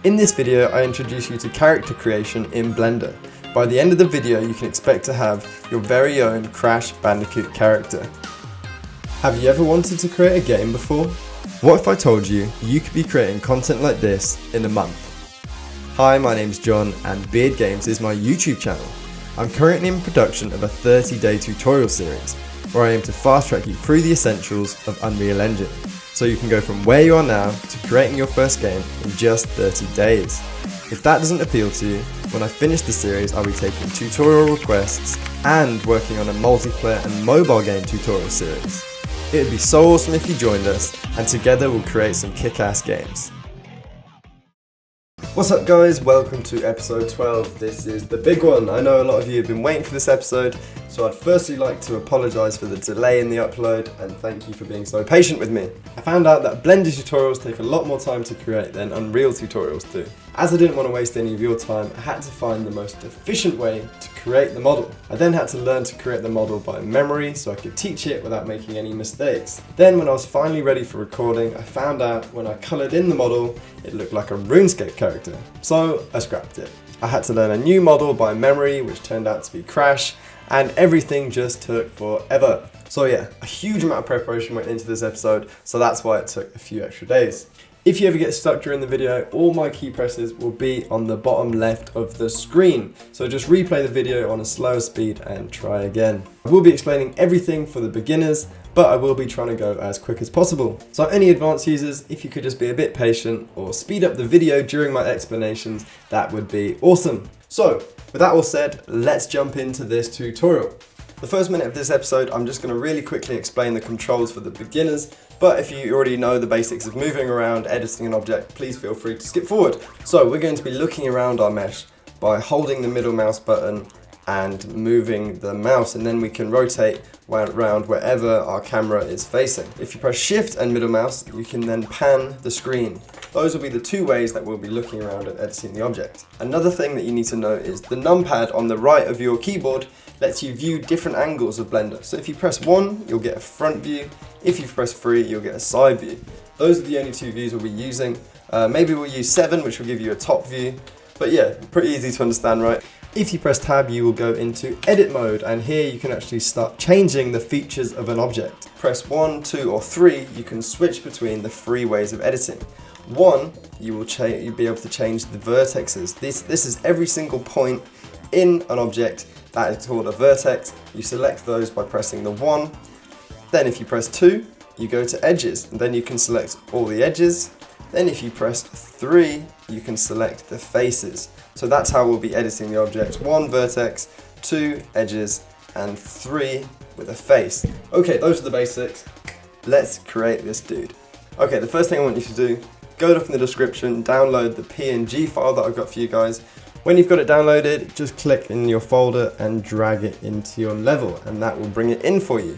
In this video, I introduce you to character creation in Blender. By the end of the video, you can expect to have your very own Crash Bandicoot character. Have you ever wanted to create a game before? What if I told you you could be creating content like this in a month? Hi, my name's John and Beardgames is my YouTube channel. I'm currently in production of a 30-day tutorial series where I aim to fast track you through the essentials of Unreal Engine, so you can go from where you are now to creating your first game in just 30 days. If that doesn't appeal to you, when I finish the series I'll be taking tutorial requests and working on a multiplayer and mobile game tutorial series. It would be so awesome if you joined us, and together we'll create some kick-ass games. What's up guys, welcome to episode 12. This is the big one. I know a lot of you have been waiting for this episode, so I'd firstly like to apologise for the delay in the upload and thank you for being so patient with me. I found out that Blender tutorials take a lot more time to create than Unreal tutorials do. As I didn't want to waste any of your time, I had to find the most efficient way to create the model. I then had to learn to create the model by memory so I could teach it without making any mistakes. Then when I was finally ready for recording, I found out when I coloured in the model, it looked like a RuneScape character. So I scrapped it. I had to learn a new model by memory, which turned out to be Crash, and everything just took forever. So yeah, a huge amount of preparation went into this episode, so that's why it took a few extra days. If you ever get stuck during the video, all my key presses will be on the bottom left of the screen. So just replay the video on a slower speed and try again. I will be explaining everything for the beginners, but I will be trying to go as quick as possible. So any advanced users, if you could just be a bit patient or speed up the video during my explanations, that would be awesome. So with that all said, let's jump into this tutorial. The first minute of this episode, I'm just going to really quickly explain the controls for the beginners, but if you already know the basics of moving around, editing an object, please feel free to skip forward. So we're going to be looking around our mesh by holding the middle mouse button and moving the mouse, and then we can rotate around wherever our camera is facing. If you press Shift and middle mouse, you can then pan the screen. Those will be the two ways that we'll be looking around and editing the object. Another thing that you need to know is the numpad on the right of your keyboard lets you view different angles of Blender. So if you press 1, you'll get a front view. If you press 3, you'll get a side view. Those are the only two views we'll be using. Maybe we'll use 7, which will give you a top view. But yeah, pretty easy to understand, right? If you press tab, you will go into edit mode, and here you can actually start changing the features of an object. Press 1, 2, or 3, you can switch between the 3 ways of editing. 1, you'll be able to change the vertexes. This is every single point in an object that is called a vertex. You select those by pressing the 1. Then if you press 2, you go to edges, and then you can select all the edges. Then if you press 3, you can select the faces. So that's how we'll be editing the object. 1 vertex, 2 edges, and 3 with a face. Okay, those are the basics. Let's create this dude. Okay, the first thing I want you to do, go up in the description, download the PNG file that I've got for you guys. When you've got it downloaded, just click in your folder and drag it into your level, and that will bring it in for you.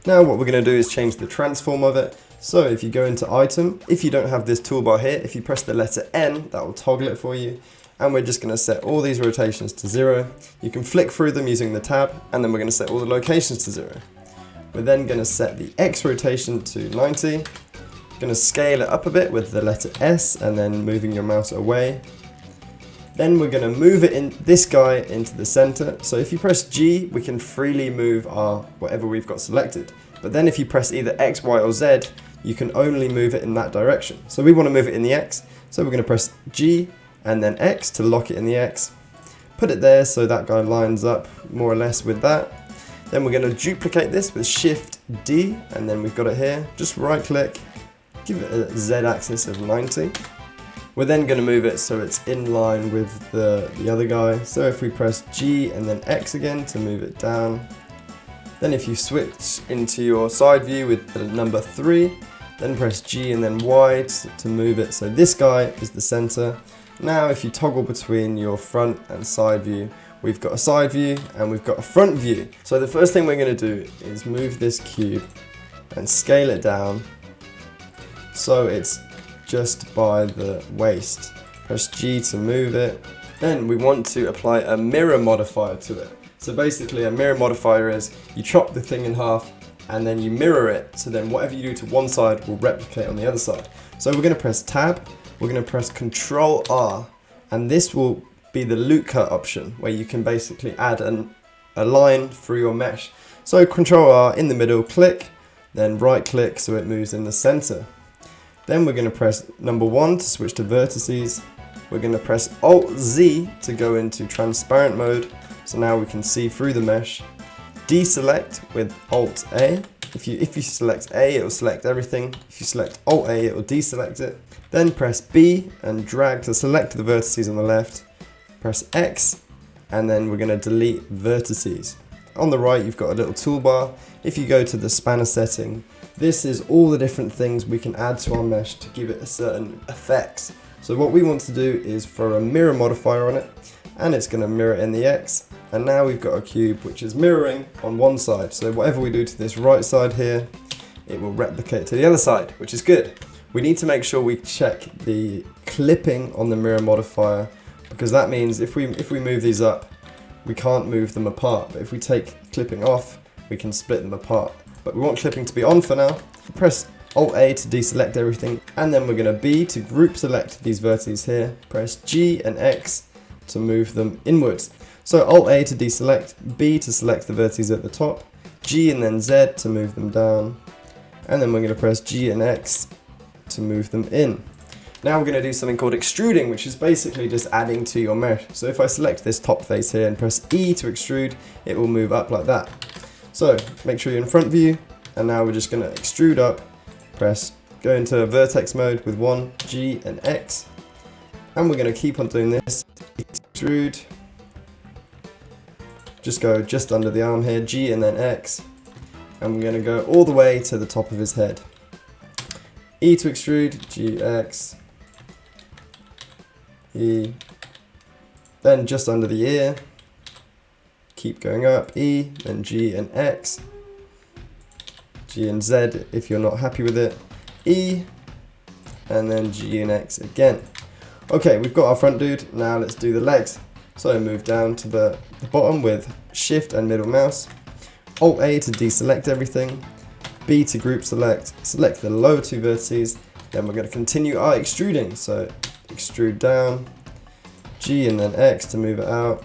Now what we're going to do is change the transform of it. So if you go into item, if you don't have this toolbar here, if you press the letter N, that will toggle it for you. And we're just going to set all these rotations to 0. You can flick through them using the tab, and then we're going to set all the locations to 0. We're then going to set the X rotation to 90. Going to scale it up a bit with the letter S, and then moving your mouse away. Then we're going to move this guy into the center. So if you press G, we can freely move our whatever we've got selected. But then if you press either X, Y, or Z, you can only move it in that direction. So we want to move it in the X. So we're going to press G and then X to lock it in the X. Put it there so that guy lines up more or less with that. Then we're going to duplicate this with Shift D, and then we've got it here. Just right click, give it a Z axis of 90. We're then going to move it so it's in line with the other guy. So if we press G and then X again to move it down. Then if you switch into your side view with the number 3, then press G and then Y to move it so this guy is the center. Now if you toggle between your front and side view, we've got a side view and we've got a front view. So the first thing we're going to do is move this cube and scale it down so it's just by the waist. Press G to move it. Then we want to apply a mirror modifier to it. So basically a mirror modifier is you chop the thing in half and then you mirror it, so then whatever you do to one side will replicate on the other side. So we're going to press Tab, we're going to press Control R, and this will be the loop cut option, where you can basically add a line through your mesh. So Control R in the middle, click, then right click so it moves in the center. Then we're going to press number 1 to switch to vertices. We're going to press Alt Z to go into transparent mode, so now we can see through the mesh. Deselect with Alt A. If you select A, it will select everything. If you select Alt A, it will deselect it. Then press B and drag to select the vertices on the left. Press X, and then we're going to delete vertices. On the right, you've got a little toolbar. If you go to the spanner setting, this is all the different things we can add to our mesh to give it a certain effects. So what we want to do is throw a mirror modifier on it, and it's going to mirror in the X. And now we've got a cube which is mirroring on one side. So whatever we do to this right side here, it will replicate to the other side, which is good. We need to make sure we check the clipping on the mirror modifier, because that means if we move these up, we can't move them apart. But if we take clipping off, we can split them apart. But we want clipping to be on for now. Press Alt A to deselect everything, and then we're going to B to group select these vertices here. Press G and X to move them inwards. So Alt A to deselect, B to select the vertices at the top, G and then Z to move them down, and then we're going to press G and X to move them in. Now we're going to do something called extruding, which is basically just adding to your mesh. So if I select this top face here and press E to extrude, it will move up like that. So make sure you're in front view, and now we're just going to extrude up, go into vertex mode with 1, G and X, and we're going to keep on doing this. Extrude, just go just under the arm here, G and then X, and we're going to go all the way to the top of his head. E to extrude, G, X, E, then just under the ear, keep going up, E, then G and X, G and Z if you're not happy with it, E, and then G and X again. Okay, we've got our front dude, now let's do the legs. So move down to the bottom with Shift and middle mouse, Alt A to deselect everything, B to group select, select the lower two vertices, then we're going to continue our extruding. So extrude down, G and then X to move it out,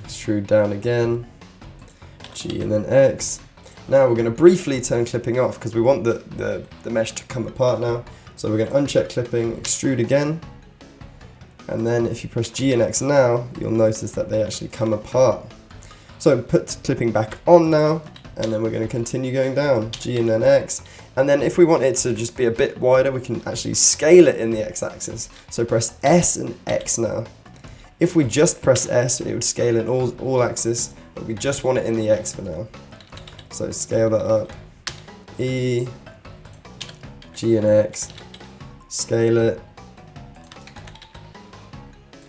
extrude down again, G and then X. Now we're going to briefly turn clipping off because we want the mesh to come apart now. So we're going to uncheck clipping, extrude again, and then if you press G and X now, you'll notice that they actually come apart. So put clipping back on now, and then we're going to continue going down, G and then X. And then if we want it to just be a bit wider, we can actually scale it in the X-axis. So press S and X now. If we just press S, it would scale in all axes, but we just want it in the X for now. So scale that up, E, G and X, scale it,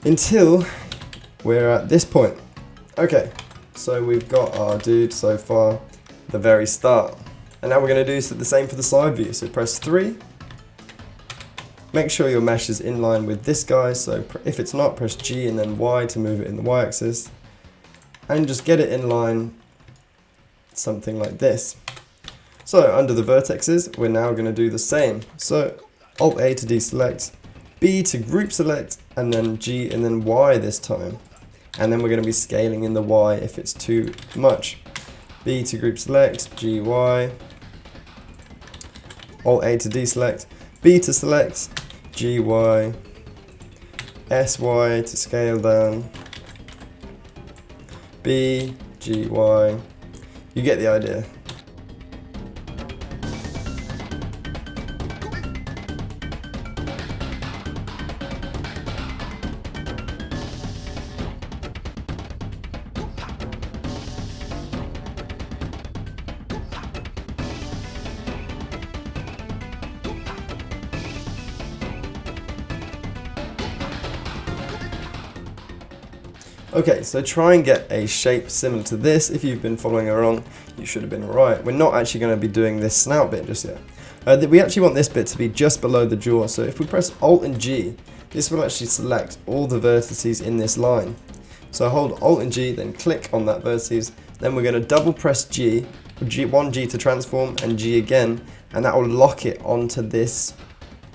until we're at this point. Okay, so we've got our dude so far, the very start. And now we're going to do the same for the side view. So press 3. Make sure your mesh is in line with this guy. So if it's not, press G and then Y to move it in the Y axis. And just get it in line, something like this. So under the vertexes, we're now going to do the same. So Alt A to deselect, B to group select, and then G and then Y this time. And then we're going to be scaling in the Y if it's too much. B to group select, G, Y, Alt A to deselect, B to select, G, Y, S, Y to scale down, B, G, Y. You get the idea. Okay, so try and get a shape similar to this. If you've been following along, you should have been alright. We're not actually going to be doing this snout bit just yet. We actually want this bit to be just below the jaw, so if we press Alt and G, this will actually select all the vertices in this line. So hold Alt and G, then click on that vertices, then we're going to double press G G to transform, and G again, and that will lock it onto this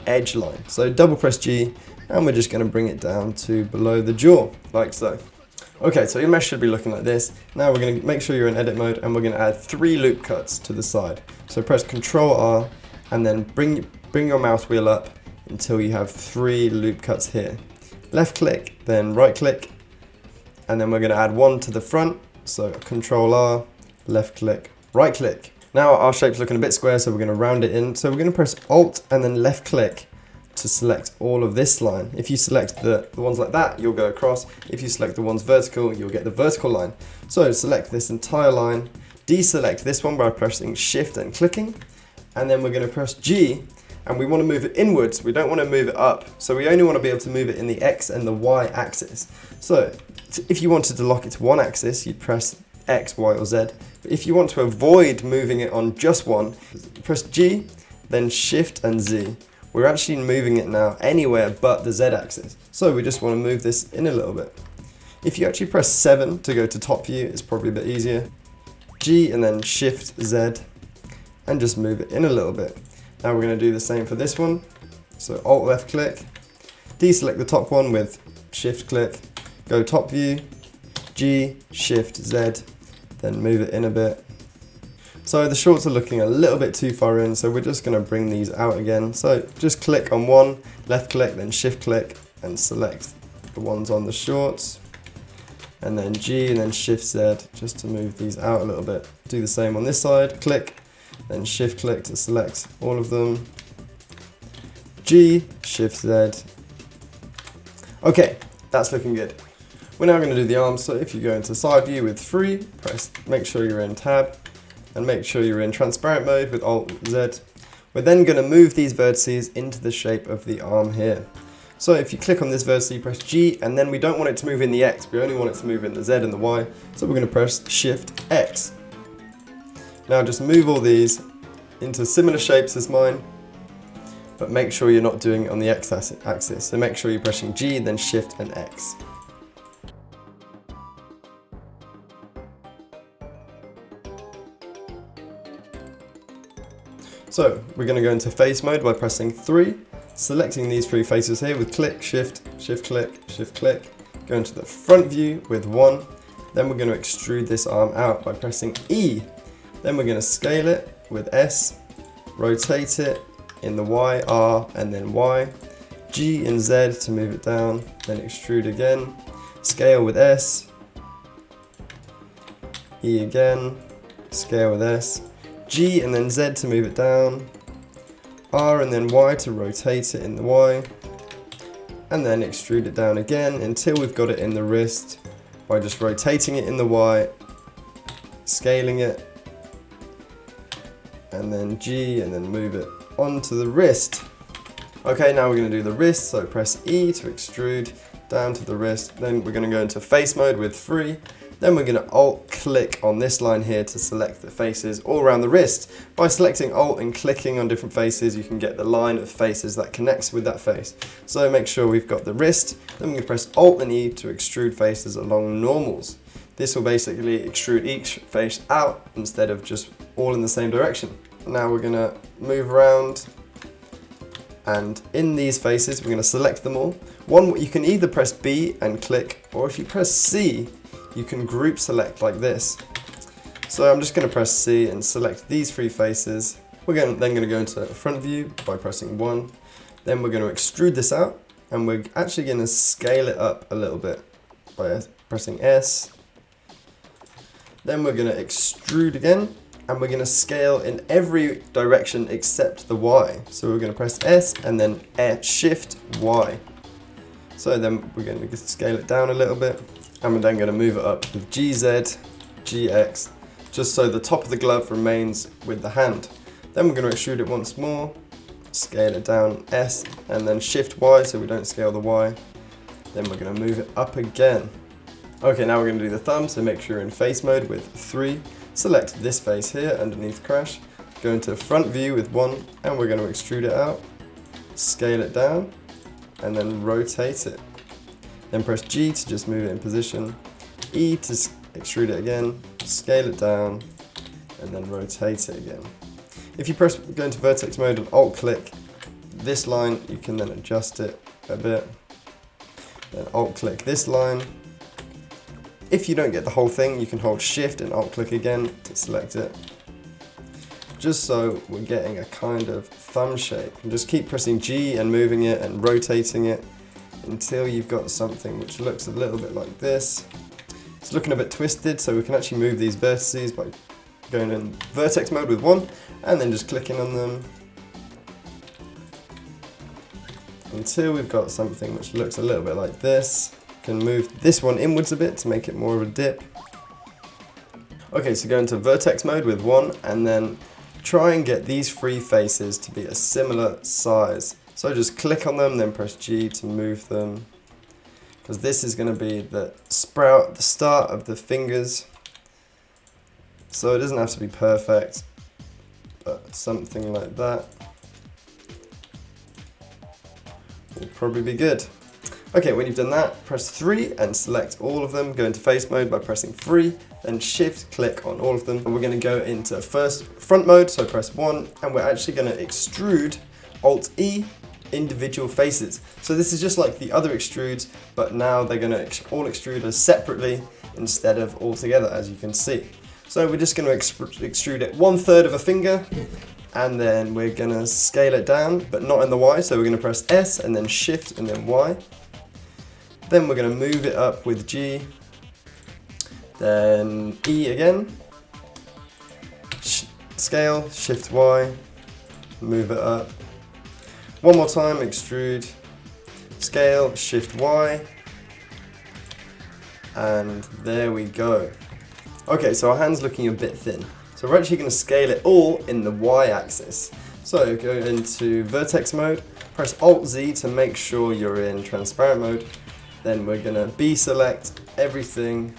edge line. So double press G, and we're just going to bring it down to below the jaw, like so. Okay, so your mesh should be looking like this. Now we're going to make sure you're in edit mode, and we're going to add 3 loop cuts to the side. So press Ctrl R, and then bring your mouse wheel up until you have 3 loop cuts here. Left click, then right click, and then we're going to add 1 to the front. So Ctrl R, left click, right click. Now our shape's looking a bit square, so we're going to round it in. So we're going to press Alt and then left click to select all of this line. If you select the ones like that, you'll go across. If you select the ones vertical, you'll get the vertical line. So select this entire line, deselect this one by pressing Shift and clicking, and then we're going to press G, and we want to move it inwards. We don't want to move it up. So we only want to be able to move it in the X and the Y axis. So if you wanted to lock it to one axis, you'd press X, Y, or Z. But if you want to avoid moving it on just one, press G, then Shift and Z. We're actually moving it now anywhere but the Z axis. So we just want to move this in a little bit. If you actually press 7 to go to top view, it's probably a bit easier. G and then Shift Z, and just move it in a little bit. Now we're going to do the same for this one. So Alt left click, deselect the top one with Shift click, go top view, G, Shift Z, then move it in a bit. So the shorts are looking a little bit too far in, so we're just going to bring these out again. So just click on one, left click, then shift click, and select the ones on the shorts. And then G and then Shift Z just to move these out a little bit. Do the same on this side, click, then shift click to select all of them. G, Shift Z. Okay, that's looking good. We're now going to do the arms, so if you go into side view with 3, make sure you're in tab, and make sure you're in transparent mode with Alt Z. We're then going to move these vertices into the shape of the arm here. So if you click on this vertex, you press G, and then we don't want it to move in the X, we only want it to move in the Z and the Y, so we're going to press Shift X. Now just move all these into similar shapes as mine, but make sure you're not doing it on the X axis, so make sure you're pressing G, then Shift and X. So we're going to go into face mode by pressing 3, selecting these 3 faces here with click, shift, shift click, shift click, go into the front view with 1, then we're going to extrude this arm out by pressing E, then we're going to scale it with S, rotate it in the Y, R and then Y, G and Z to move it down, then extrude again, scale with S, E again, scale with S, G and then Z to move it down, R and then Y to rotate it in the Y, and then extrude it down again until we've got it in the wrist by just rotating it in the Y, scaling it, and then G and then move it onto the wrist. Okay, now we're going to do the wrist, so press E to extrude down to the wrist, then we're going to go into face mode with 3, then we're going to Alt click on this line here to select the faces all around the wrist. By selecting Alt and clicking on different faces, you can get the line of faces that connects with that face. So make sure we've got the wrist, then we can press Alt and E to extrude faces along normals. This will basically extrude each face out instead of just all in the same direction. Now we're going to move around, and in these faces we're going to select them all. You can either press B and click, or if you press C, you can group select like this. So I'm just going to press C and select these 3 faces. We're then going to go into front view by pressing 1. Then we're going to extrude this out, and we're actually going to scale it up a little bit by pressing S. Then we're going to extrude again, and we're going to scale in every direction except the Y. So we're going to press S and then Shift Y. So then we're going to scale it down a little bit, and we're then going to move it up with GZ, GX, just so the top of the glove remains with the hand. Then we're going to extrude it once more, scale it down S, and then Shift Y so we don't scale the Y. Then we're going to move it up again. Okay, now we're going to do the thumb, so make sure you're in face mode with 3. Select this face here underneath crash, go into front view with 1, and we're going to extrude it out, scale it down, and then rotate it. Then press G to just move it in position, E to extrude it again, scale it down, and then rotate it again. If you go into vertex mode and alt click this line, you can then adjust it a bit. Then alt click this line. If you don't get the whole thing, you can hold shift and alt click again to select it. Just so we're getting a kind of thumb shape. And just keep pressing G and moving it and rotating it until you've got something which looks a little bit like this. It's looking a bit twisted, so we can actually move these vertices by going in vertex mode with one and then just clicking on them until we've got something which looks a little bit like this. Can move this one inwards a bit to make it more of a dip. Okay, so go into vertex mode with one and then try and get these three faces to be a similar size. So just click on them, then press G to move them, because this is going to be the start of the fingers. So it doesn't have to be perfect, but something like that will probably be good. Okay, when you've done that, press 3 and select all of them. Go into face mode by pressing 3, then shift click on all of them. And we're going to go into front mode, so press 1, and we're actually going to extrude Alt E individual faces. So this is just like the other extrudes, but now they're going to all extrude as separately instead of all together, as you can see. So we're just going to extrude it 1/3 of a finger, and then we're going to scale it down, but not in the Y, so we're going to press S and then shift and then Y. Then we're going to move it up with G, then E again, scale, shift Y, move it up. One more time, extrude, scale, shift Y, and there we go. Okay, so our hand's looking a bit thin. So we're actually going to scale it all in the Y axis. So go into vertex mode, press Alt Z to make sure you're in transparent mode. Then we're going to B-select everything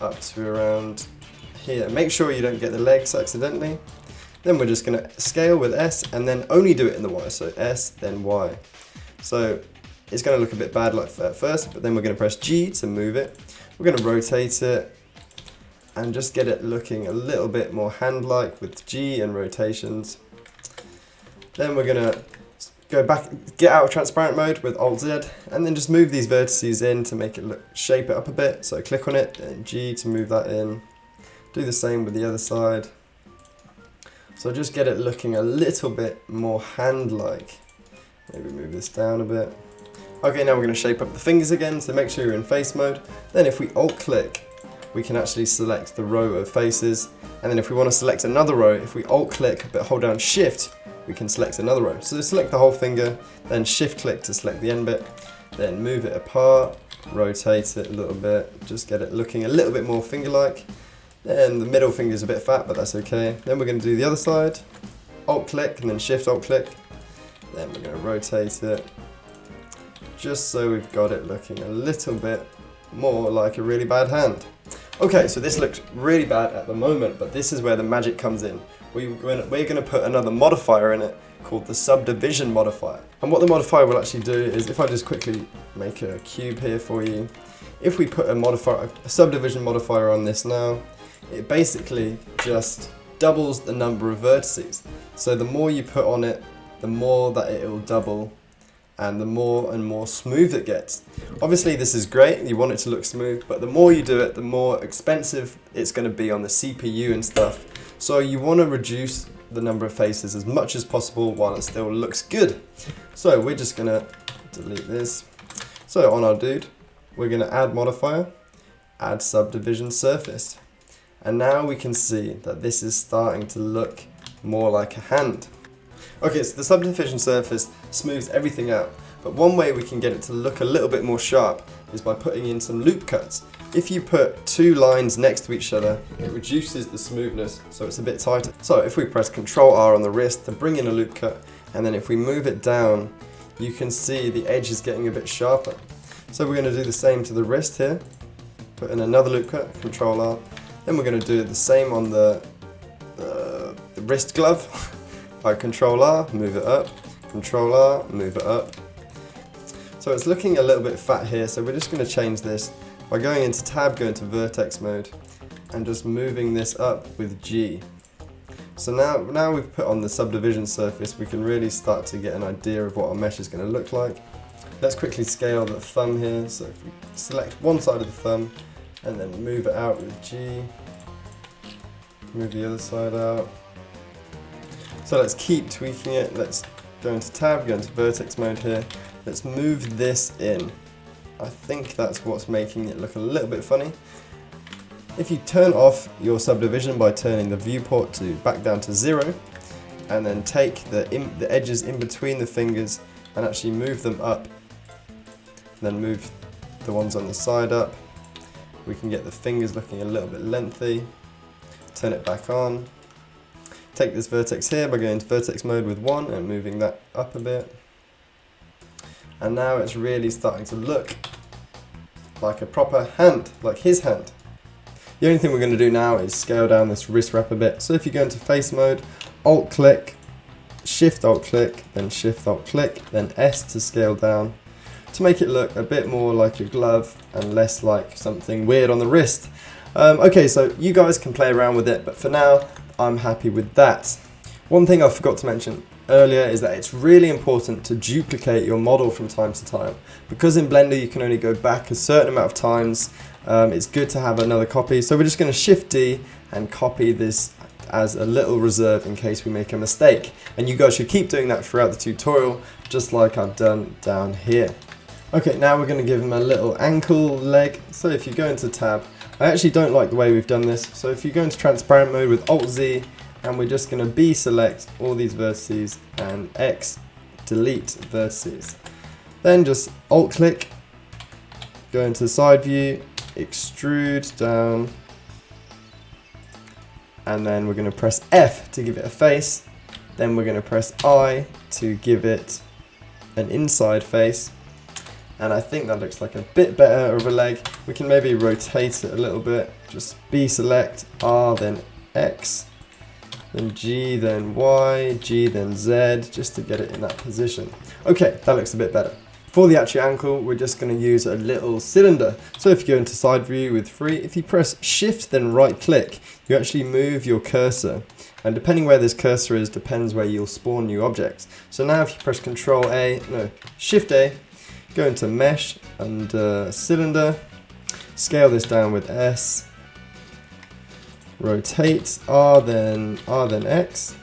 up to around here. Make sure you don't get the legs accidentally. Then we're just going to scale with S and then only do it in the Y. So S, then Y. So it's going to look a bit bad like at first, but then we're going to press G to move it. We're going to rotate it and just get it looking a little bit more hand-like with G and rotations. Then we're going to go back, get out of transparent mode with Alt Z, and then just move these vertices in to make it shape it up a bit. So click on it and G to move that in. Do the same with the other side. So just get it looking a little bit more hand-like. Maybe move this down a bit. Okay, now we're going to shape up the fingers again, so make sure you're in face mode. Then if we alt click, we can actually select the row of faces. And then if we want to select another row, if we alt click but hold down shift, we can select another row. So select the whole finger, then shift click to select the end bit, then move it apart, rotate it a little bit, just get it looking a little bit more finger-like. Then the middle finger is a bit fat, but that's okay. Then we're going to do the other side, alt click and then shift alt click. Then we're going to rotate it, just so we've got it looking a little bit more like a really bad hand. Okay, so this looks really bad at the moment, but this is where the magic comes in. We're going to put another modifier in it called the Subdivision modifier. And what the modifier will actually do is, if I just quickly make a cube here for you, if we put a Subdivision modifier on this now, it basically just doubles the number of vertices. So the more you put on it, the more that it will double, and the more and more smooth it gets. Obviously this is great, you want it to look smooth, but the more you do it, the more expensive it's going to be on the CPU and stuff. So you want to reduce the number of faces as much as possible while it still looks good. So we're just going to delete this. So on our dude, we're going to add modifier, add subdivision surface. And now we can see that this is starting to look more like a hand. Okay, so the subdivision surface smooths everything out, but one way we can get it to look a little bit more sharp is by putting in some loop cuts. If you put two lines next to each other, it reduces the smoothness, so it's a bit tighter. So if we press Ctrl R on the wrist to bring in a loop cut, and then if we move it down, you can see the edge is getting a bit sharper. So we're going to do the same to the wrist here. Put in another loop cut, Ctrl R. Then we're going to do the same on the wrist glove. By Ctrl R, move it up. Ctrl R, move it up. So it's looking a little bit fat here, so we're just going to change this by going into tab, go into vertex mode, and just moving this up with G. So now we've put on the subdivision surface, we can really start to get an idea of what our mesh is going to look like. Let's quickly scale the thumb here. So if we select one side of the thumb and then move it out with G, move the other side out. So let's keep tweaking it. Let's go into tab, go into vertex mode here. Let's move this in. I think that's what's making it look a little bit funny. If you turn off your subdivision by turning the viewport back down to 0, and then take the edges in between the fingers and actually move them up, then move the ones on the side up, we can get the fingers looking a little bit lengthy. Turn it back on. Take this vertex here by going to vertex mode with 1 and moving that up a bit. And now it's really starting to look like a proper hand, like his hand. The only thing we're going to do now is scale down this wrist wrap a bit. So if you go into face mode, Alt click, Shift Alt click, then Shift Alt click, then S to scale down to make it look a bit more like a glove and less like something weird on the wrist. Okay, so you guys can play around with it, but for now, I'm happy with that. One thing I forgot to mention earlier is that it's really important to duplicate your model from time to time. Because in Blender you can only go back a certain amount of times, it's good to have another copy. So we're just going to Shift D and copy this as a little reserve in case we make a mistake. And you guys should keep doing that throughout the tutorial, just like I've done down here. Okay, now we're going to give him a little ankle leg. So if you go into tab, I actually don't like the way we've done this. So if you go into transparent mode with Alt Z, and we're just going to B select all these vertices and X delete vertices. Then just Alt click, go into side view, extrude down, and then we're going to press F to give it a face. Then we're going to press I to give it an inside face. And I think that looks like a bit better of a leg. We can maybe rotate it a little bit. Just B select, R, then X, then G, then Y, G, then Z, just to get it in that position. Okay, that looks a bit better. For the actual ankle, we're just going to use a little cylinder. So if you go into side view with 3, if you press Shift, then right click, you actually move your cursor. And depending where this cursor is, depends where you'll spawn new objects. So now if you press Shift A, go into mesh and cylinder, scale this down with S, rotate R then X,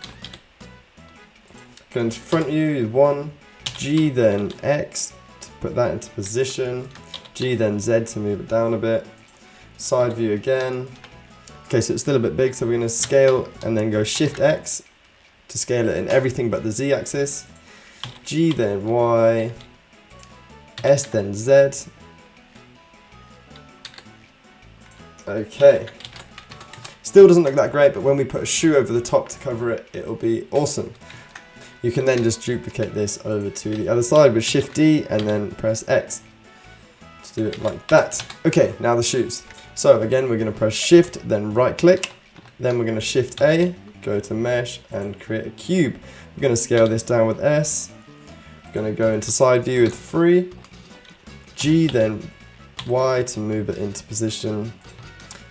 go into front view with 1, G then X to put that into position, G then Z to move it down a bit, side view again. Okay, so it's still a bit big, so we're going to scale and then go Shift X to scale it in everything but the Z axis, G then Y, S then Z. Okay. Still doesn't look that great, but when we put a shoe over the top to cover it, it'll be awesome. You can then just duplicate this over to the other side with Shift D and then press X to do it like that. Okay, now the shoes. So again, we're going to press Shift, then right click, then we're going to Shift A, go to mesh and create a cube. We're going to scale this down with S. We're going to go into side view with 3. G then Y to move it into position.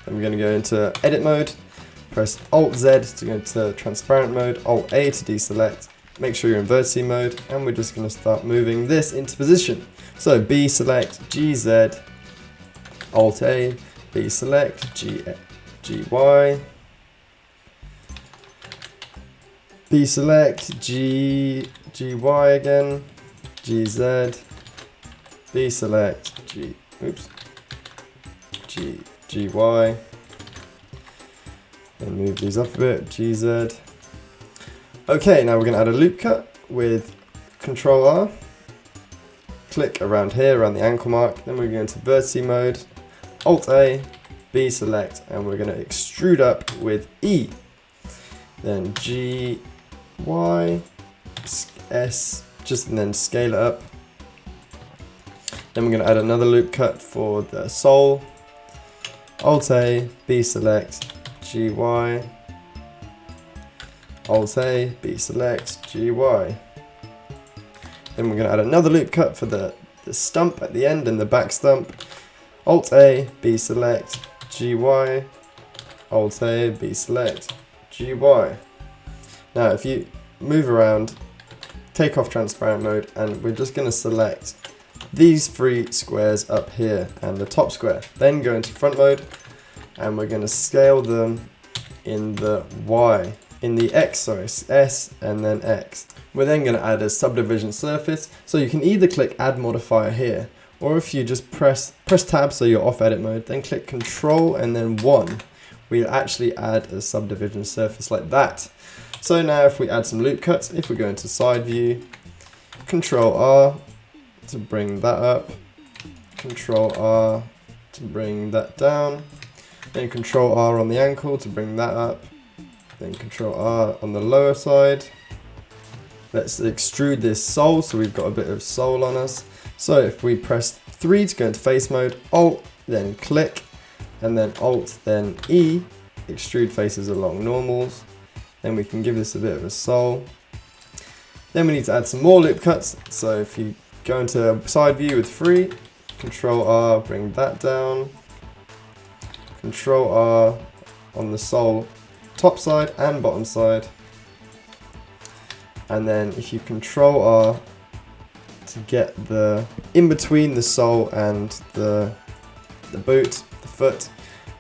Then we're going to go into edit mode, press Alt Z to go into transparent mode, Alt A to deselect, make sure you're in vertice mode, and we're just going to start moving this into position. So B select, G Z, Alt A, B select, G Y, B select, G Y again, G Z, B select, G Y, and move these up a bit, G Z. Okay, now we're going to add a loop cut with Control R, click around here, around the ankle mark, then we're going to vertice mode, Alt A, B select, and we're going to extrude up with E, then G, Y, S, and then scale it up. Then we're going to add another loop cut for the sole, Alt A, B select, G Y, Alt A, B select, G Y. Then we're going to add another loop cut for the stump at the end and the back stump, Alt A, B select, G Y, Alt A, B select, GY. Now if you move around, take off transparent mode, and we're just going to select these 3 squares up here and the top square. Then go into front mode, and we're going to scale them in the Y, in the X, sorry, S and then X. We're then going to add a subdivision surface, so you can either click add modifier here, or if you just press tab so you're off edit mode, then click control and then 1, we'll actually add a subdivision surface like that. So now if we add some loop cuts, if we go into side view, control R to bring that up, control R to bring that down, then control R on the ankle to bring that up, then control R on the lower side. Let's extrude this sole, so we've got a bit of sole on us. So if we press 3 to go into face mode, Alt, then click, and then Alt, then E, extrude faces along normals. Then we can give this a bit of a sole. Then we need to add some more loop cuts. So if you go into side view with 3, control R, bring that down, control R on the sole top side and bottom side. And then if you control R to get the in between the sole and the boot, the foot,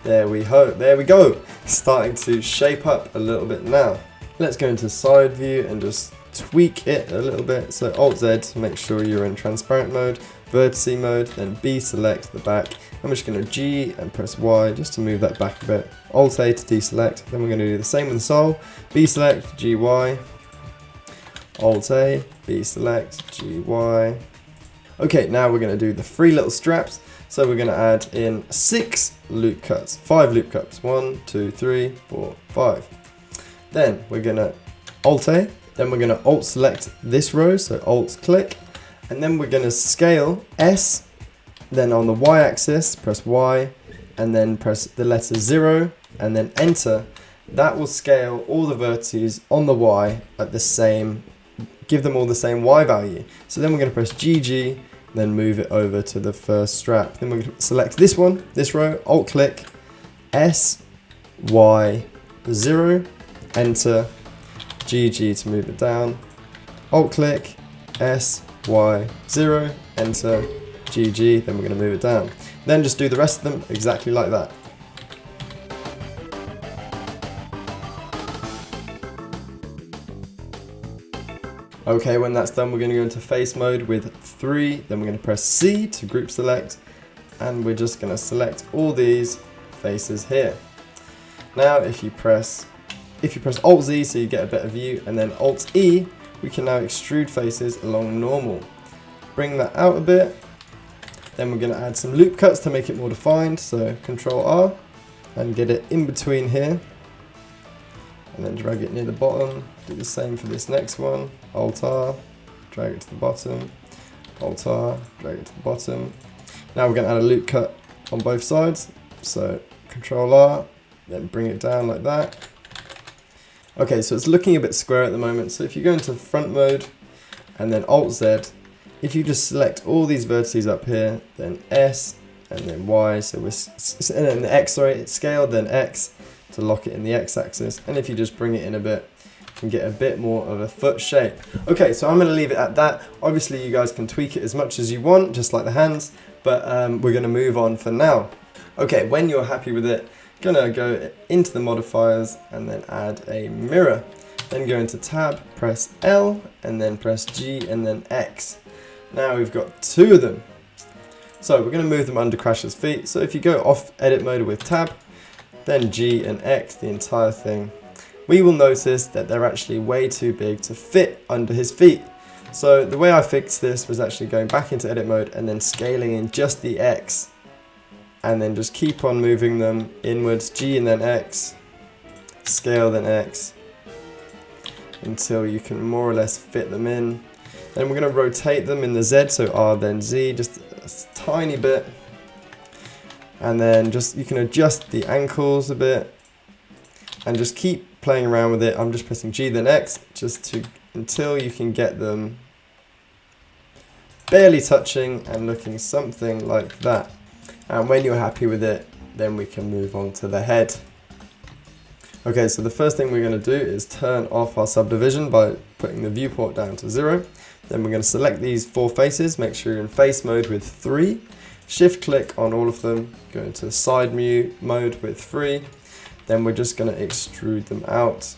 there we go. It's starting to shape up a little bit now. Let's go into side view and just tweak it a little bit. So Alt Z to make sure you're in transparent mode, vertice mode, then B select the back. I'm just going to G and press Y just to move that back a bit. Alt A to deselect. Then we're going to do the same with the sole. B select, GY. Alt A, B select, GY. Okay, now we're going to do the 3 little straps. So we're going to add in 6 loop cuts, 5 loop cuts, 1, 2, 3, 4, 5. Then we're going to Alt A, then we're going to Alt select this row, so Alt click, and then we're going to scale S, then on the Y axis, press Y, and then press the letter 0, and then enter. That will scale all the vertices on the Y at the same, give them all the same Y value. So then we're going to press GG, then move it over to the first strap. Then we're going to select this one, this row, Alt click, S, Y, 0, enter, GG to move it down, Alt click, S, Y, 0, enter, GG, then we're going to move it down. Then just do the rest of them exactly like that. Okay, when that's done, we're going to go into face mode with 3, then we're going to press C to group select, and we're just going to select all these faces here. Now if you press Alt Z so you get a better view, and then Alt E, we can now extrude faces along normal. Bring that out a bit, then we're going to add some loop cuts to make it more defined, so Control R, and get it in between here. And then drag it near the bottom. Do the same for this next one. Alt R, drag it to the bottom. Alt R, drag it to the bottom. Now we're going to add a loop cut on both sides. So Control R, then bring it down like that. Okay, so it's looking a bit square at the moment. So if you go into front mode and then Alt Z, if you just select all these vertices up here, then S and then Y, so and then the X, sorry, it's scaled, then X, to lock it in the X-axis, and if you just bring it in a bit, you can get a bit more of a foot shape. Okay, so I'm going to leave it at that. Obviously you guys can tweak it as much as you want, just like the hands, but we're going to move on for now. Okay, when you're happy with it, gonna go into the modifiers and then add a mirror. Then go into tab, press L, and then press G and then X. Now we've got 2 of them. So we're going to move them under Crash's feet. So if you go off edit mode with tab, then G and X, the entire thing, we will notice that they're actually way too big to fit under his feet. So the way I fixed this was actually going back into edit mode and then scaling in just the X, and then just keep on moving them inwards, G and then X, scale then X, until you can more or less fit them in. Then we're going to rotate them in the Z, so R then Z, just a tiny bit. And then just you can adjust the ankles a bit and just keep playing around with it. I'm just pressing G then X until you can get them barely touching and looking something like that. And when you're happy with it, then we can move on to the head. Okay, so the first thing we're going to do is turn off our subdivision by putting the viewport down to 0. Then we're going to select these 4 faces, make sure you're in face mode with 3. Shift click on all of them, go into side view mode with 3. Then we're just going to extrude them out.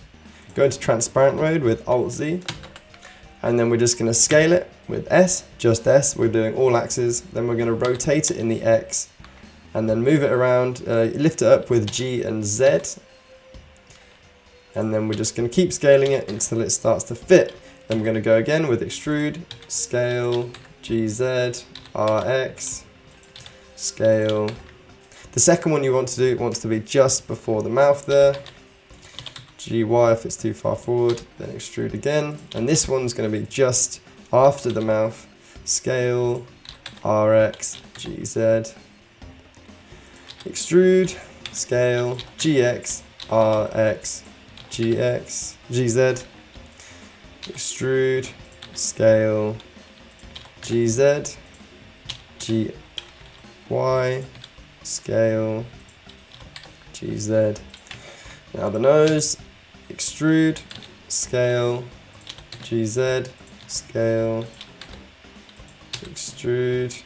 Go into transparent mode with Alt Z. And then we're just going to scale it with S, just S. We're doing all axes. Then we're going to rotate it in the X. And then move it around, lift it up with G and Z. And then we're just going to keep scaling it until it starts to fit. Then we're going to go again with extrude, scale, GZ, RX, scale. The second one you want to do wants to be just before the mouth there. GY if it's too far forward, then extrude again. And this one's going to be just after the mouth. Scale, RX, GZ, extrude, scale, GX, RX, GX, GZ, extrude, scale, GZ, GY, scale, GZ. Now the nose, extrude, scale, GZ, scale, extrude,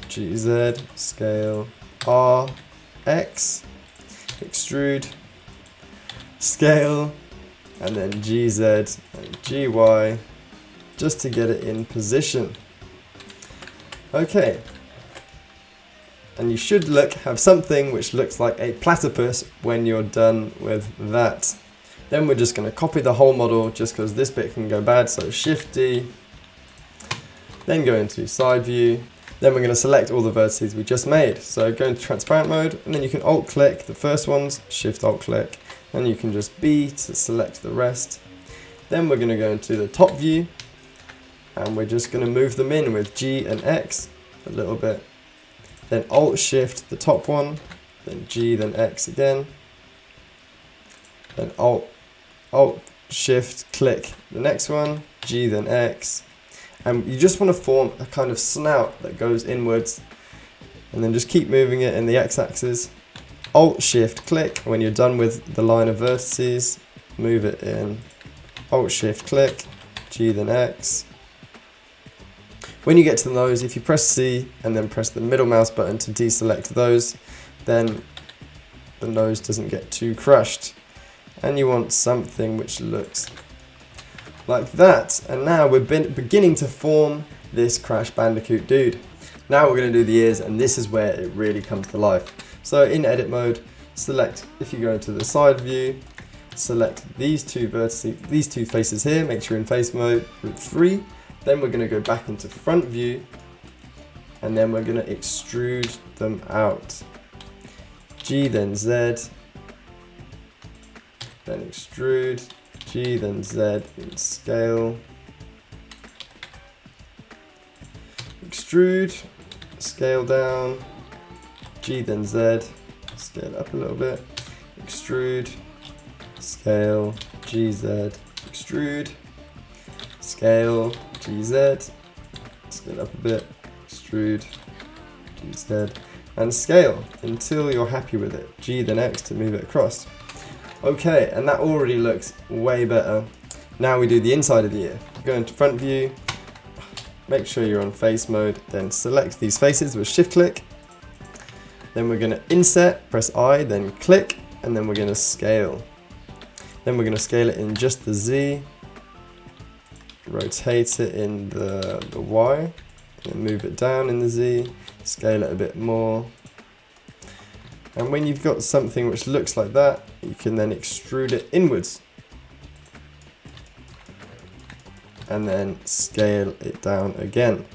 GZ, scale, RX, extrude, scale, and then GZ and GY, just to get it in position. Okay, and you should have something which looks like a platypus when you're done with that. Then we're just going to copy the whole model just because this bit can go bad, so Shift D, then go into side view. Then we're going to select all the vertices we just made. So go into transparent mode, and then you can alt click the first ones, Shift alt click, and you can just B to select the rest. Then we're going to go into the top view, and we're just going to move them in with G and X a little bit. Then alt shift the top one, then G, then X again. Then alt shift click the next one, G, then X. And you just want to form a kind of snout that goes inwards, and then just keep moving it in the X-axis. Alt shift click when you're done with the line of vertices, move it in. Alt shift click, G then X. When you get to the nose, if you press C and then press the middle mouse button to deselect those, then the nose doesn't get too crushed. And you want something which looks like that. And now we're beginning to form this Crash Bandicoot dude. Now we're going to do the ears, and this is where it really comes to life. So in edit mode, select, if you go into the side view, select these two vertices, these two faces here, make sure you're in face mode with 3. Then we're going to go back into front view, and then we're going to extrude them out. G then Z, then extrude, G then Z in scale, extrude, scale down, G then Z, scale up a little bit, extrude, scale, GZ, extrude, scale, GZ, scale up a bit, extrude, GZ, and scale until you're happy with it. G then X to move it across. Okay, and that already looks way better. Now we do the inside of the ear. Go into front view, make sure you're on face mode, then select these faces with shift click. Then we're going to inset, press I, then click, and then we're going to scale. Then we're going to scale it in just the Z, rotate it in the Y, and move it down in the Z, scale it a bit more. And when you've got something which looks like that, you can then extrude it inwards. And then scale it down again.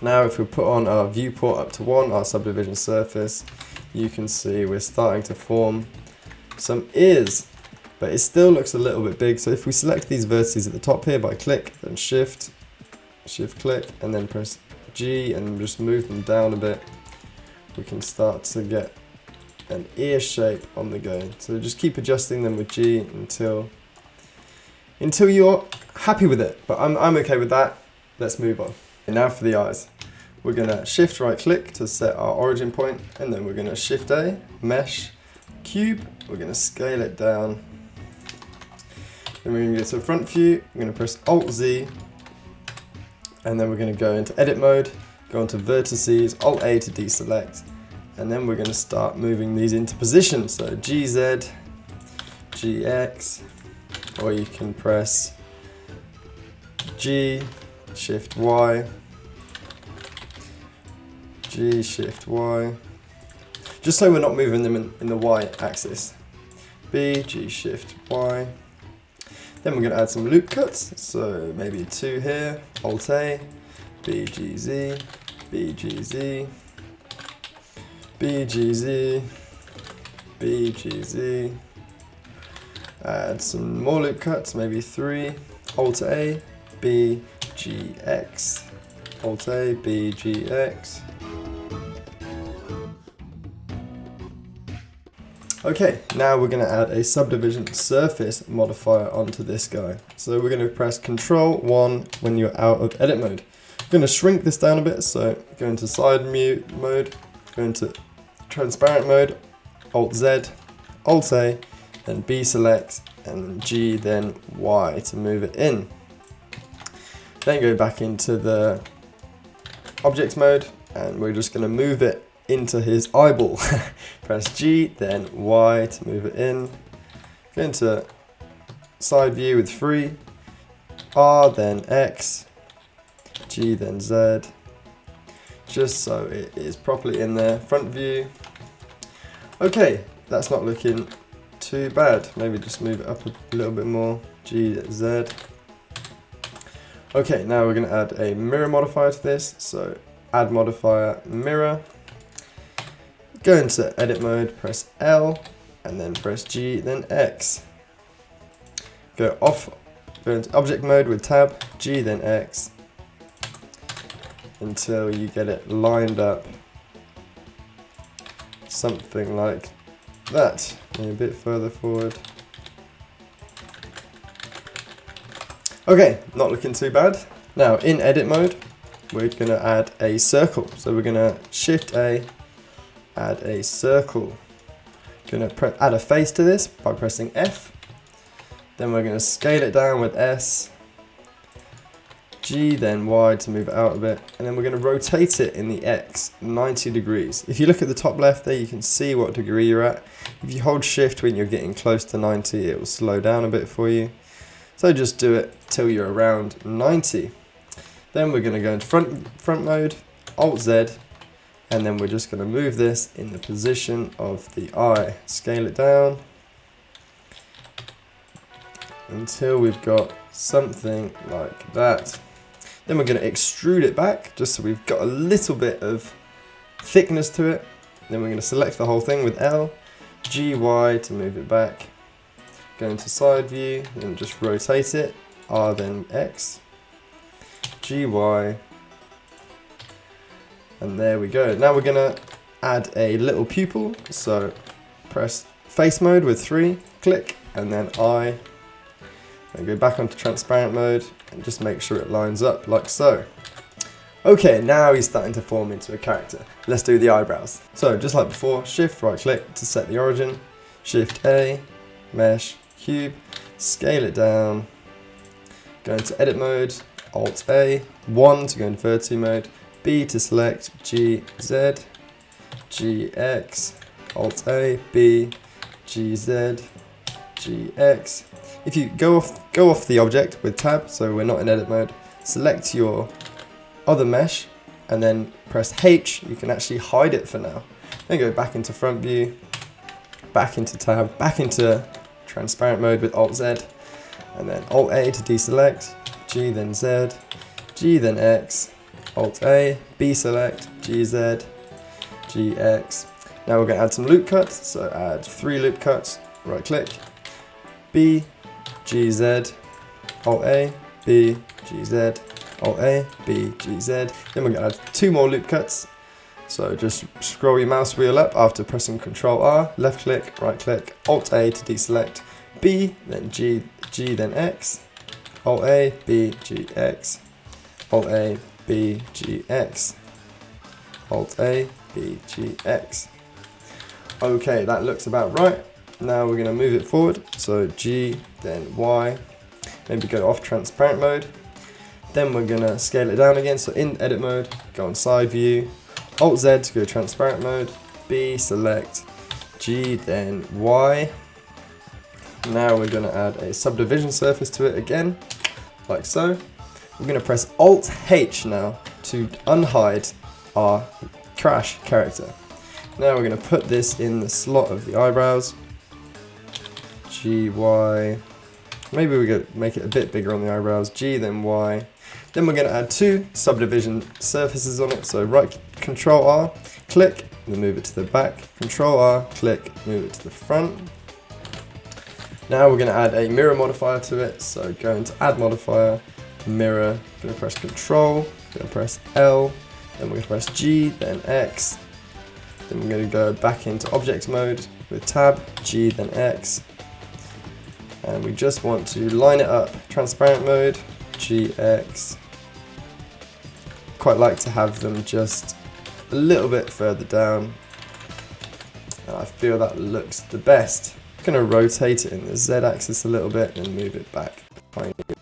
Now if we put on our viewport up to 1, our subdivision surface, you can see we're starting to form some ears. But it still looks a little bit big, so if we select these vertices at the top here by click, then shift click, and then press G and just move them down a bit, we can start to get an ear shape on the go. So just keep adjusting them with G until you're happy with it. But I'm okay with that. Let's move on. And now for the eyes. We're going to shift right click to set our origin point, and then we're going to shift A, mesh, cube, we're going to scale it down. Then we're going to go to front view, we're going to press Alt Z, and then we're going to go into edit mode, go into vertices, Alt A to deselect, and then we're going to start moving these into position. So GZ, GX, or you can press G, Shift Y, G, Shift Y, just so we're not moving them in the Y axis. B, G, Shift Y. Then we're going to add some loop cuts, so maybe 2 here, Alt A, B, G, Z, B, G, Z, B, G, Z, B, G, Z. Add some more loop cuts, maybe 3, Alt A, B, G, X, Alt A, B, G, X. Okay, now we're going to add a subdivision surface modifier onto this guy. So we're going to press Control 1 when you're out of edit mode. I'm going to shrink this down a bit, so go into side view mode, go into transparent mode, Alt Z, Alt A, then B select, and G, then Y to move it in. Then go back into the objects mode, and we're just going to move it into his eyeball. Press G, then Y to move it in. Go into side view with 3, R, then X, G, then Z, just so it is properly in there. Front view. Okay, that's not looking too bad. Maybe just move it up a little bit more. G, Z. Okay, now we're going to add a mirror modifier to this. So add modifier mirror. Go into edit mode, press L, and then press G, then X. Go into object mode with tab, G, then X, until you get it lined up. Something like that. Maybe a bit further forward. Okay, not looking too bad. Now in edit mode, we're going to add a circle. So we're going to Shift A, add a circle. Going to add a face to this by pressing F. Then we're going to scale it down with S, G, then Y to move it out a bit, and then we're going to rotate it in the X 90 degrees. If you look at the top left there, you can see what degree you're at. If you hold Shift when you're getting close to 90, it will slow down a bit for you. So just do it till you're around 90. Then we're going to go into front mode, Alt Z, and then we're just going to move this in the position of the eye. Scale it down until we've got something like that. Then we're going to extrude it back just so we've got a little bit of thickness to it. Then we're going to select the whole thing with L, G, Y to move it back. Go into side view and just rotate it, R, then X, G, Y. And there we go. Now we're going to add a little pupil. So press face mode with 3, click, and then I. And go back onto transparent mode and just make sure it lines up like so. Okay, now he's starting to form into a character. Let's do the eyebrows. So just like before, Shift right click to set the origin, Shift A, mesh, cube, scale it down, go into edit mode, Alt A, 1 to go into verti mode, B to select, G, Z, G, X, Alt A, B, G, Z, G, X. If you go off the object with tab, so we're not in edit mode, select your other mesh and then press H, you can actually hide it for now. Then go back into front view, back into tab, back into transparent mode with Alt Z, and then Alt A to deselect, G then Z, G then X, Alt A, B select, G Z, G X. Now we're going to add some loop cuts, so add 3 loop cuts, right click, B, G Z, Alt A, B, G Z, Alt A, B, G Z. Then we're going to add 2 more loop cuts. So just scroll your mouse wheel up after pressing Ctrl R, left click, right click, Alt A to deselect, B, then G, G then X, Alt A, B, G, X, Alt A, B, G, X, Alt A, B, G, X. Okay, that looks about right. Now we're going to move it forward. So G, then Y, maybe go off transparent mode. Then we're going to scale it down again. So in edit mode, go on side view, Alt Z to go transparent mode, B, select, G, then Y. Now we're going to add a subdivision surface to it again, like so. We're going to press Alt H now to unhide our crash character. Now we're going to put this in the slot of the eyebrows. G, Y. Maybe we could make it a bit bigger on the eyebrows. G, then Y. Then we're going to add 2 subdivision surfaces on it. So right, Control R, click, then move it to the back. Control R, click, move it to the front. Now we're going to add a mirror modifier to it. So go into Add Modifier, Mirror. Going to press Control, going to press L, then we're going to press G, then X. Then we're going to go back into Object Mode with Tab, G, then X. And we just want to line it up, transparent mode, GX. Quite like to have them just a little bit further down. And I feel that looks the best. I'm going to rotate it in the Z axis a little bit and move it back behind you.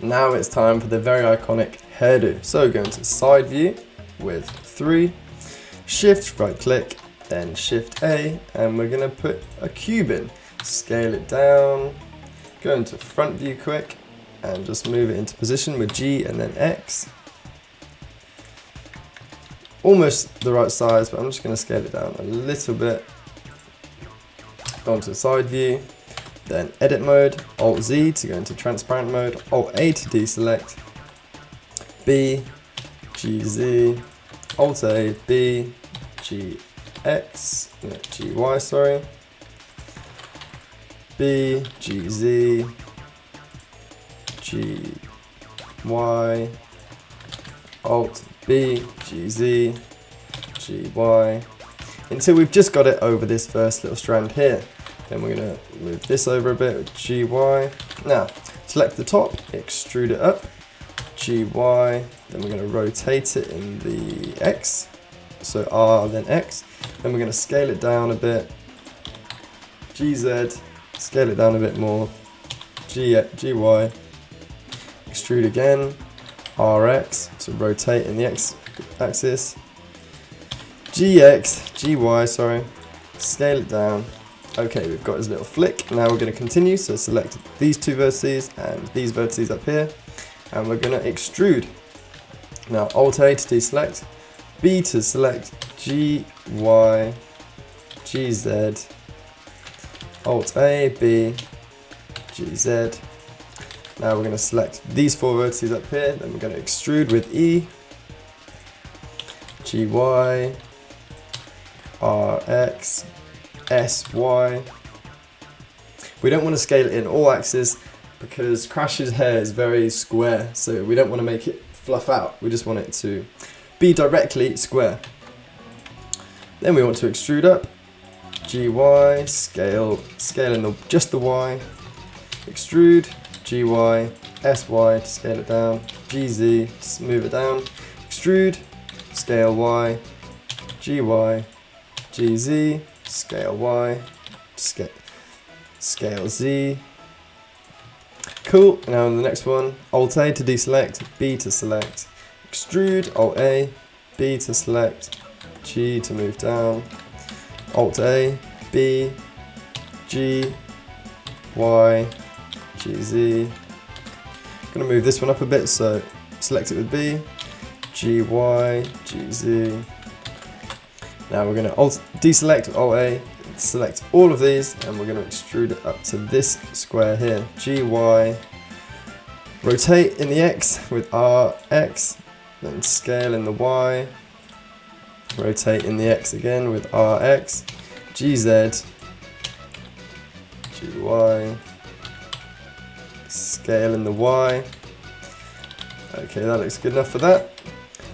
Now it's time for the very iconic hairdo. So go into side view with 3, shift right click, then shift A, and we're going to put a cube in. Scale it down, go into front view quick, and just move it into position with G and then X. Almost the right size, but I'm just going to scale it down a little bit. Go into side view, then edit mode, Alt Z to go into transparent mode, Alt A to deselect, B, G, Z, Alt A, B, G, X, no, G, Y, sorry. B, G, Z, G, Y, Alt, B, G, Z, G, Y, until we've just got it over this first little strand here. Then we're going to move this over a bit with G, Y. Now, select the top, extrude it up, G, Y, then we're going to rotate it in the X, so R, then X. Then we're going to scale it down a bit, G, Z, scale it down a bit more, G, Y, extrude again, RX, so rotate in the X axis, GX, GY, sorry, scale it down. Okay, we've got his little flick. Now we're going to continue, so select these 2 vertices and these vertices up here, and we're going to extrude. Now Alt A to deselect, B to select, G, Y, G, Z, Alt A, B, G, Z. Now we're going to select these 4 vertices up here, then we're going to extrude with E, G, Y, R, X, S, Y. We don't want to scale it in all axes because Crash's hair is very square, so we don't want to make it fluff out. We just want it to be directly square. Then we want to extrude up, GY, scale in just the Y, extrude, GY, SY to scale it down, GZ to move it down, extrude, scale Y, GY, GZ, scale Y, scale Z. Cool, now on the next one, Alt A to deselect, B to select, extrude, Alt A, B to select, G to move down, Alt A, B, G, Y, GZ. Gonna move this one up a bit, so select it with B, G, Y, GZ. Now we're going to deselect Alt A, select all of these, and we're going to extrude it up to this square here. G, Y, rotate in the X with R, X, then scale in the Y, rotate in the X again with R, X, G, Z, G, Y, scale in the Y. Okay, that looks good enough for that.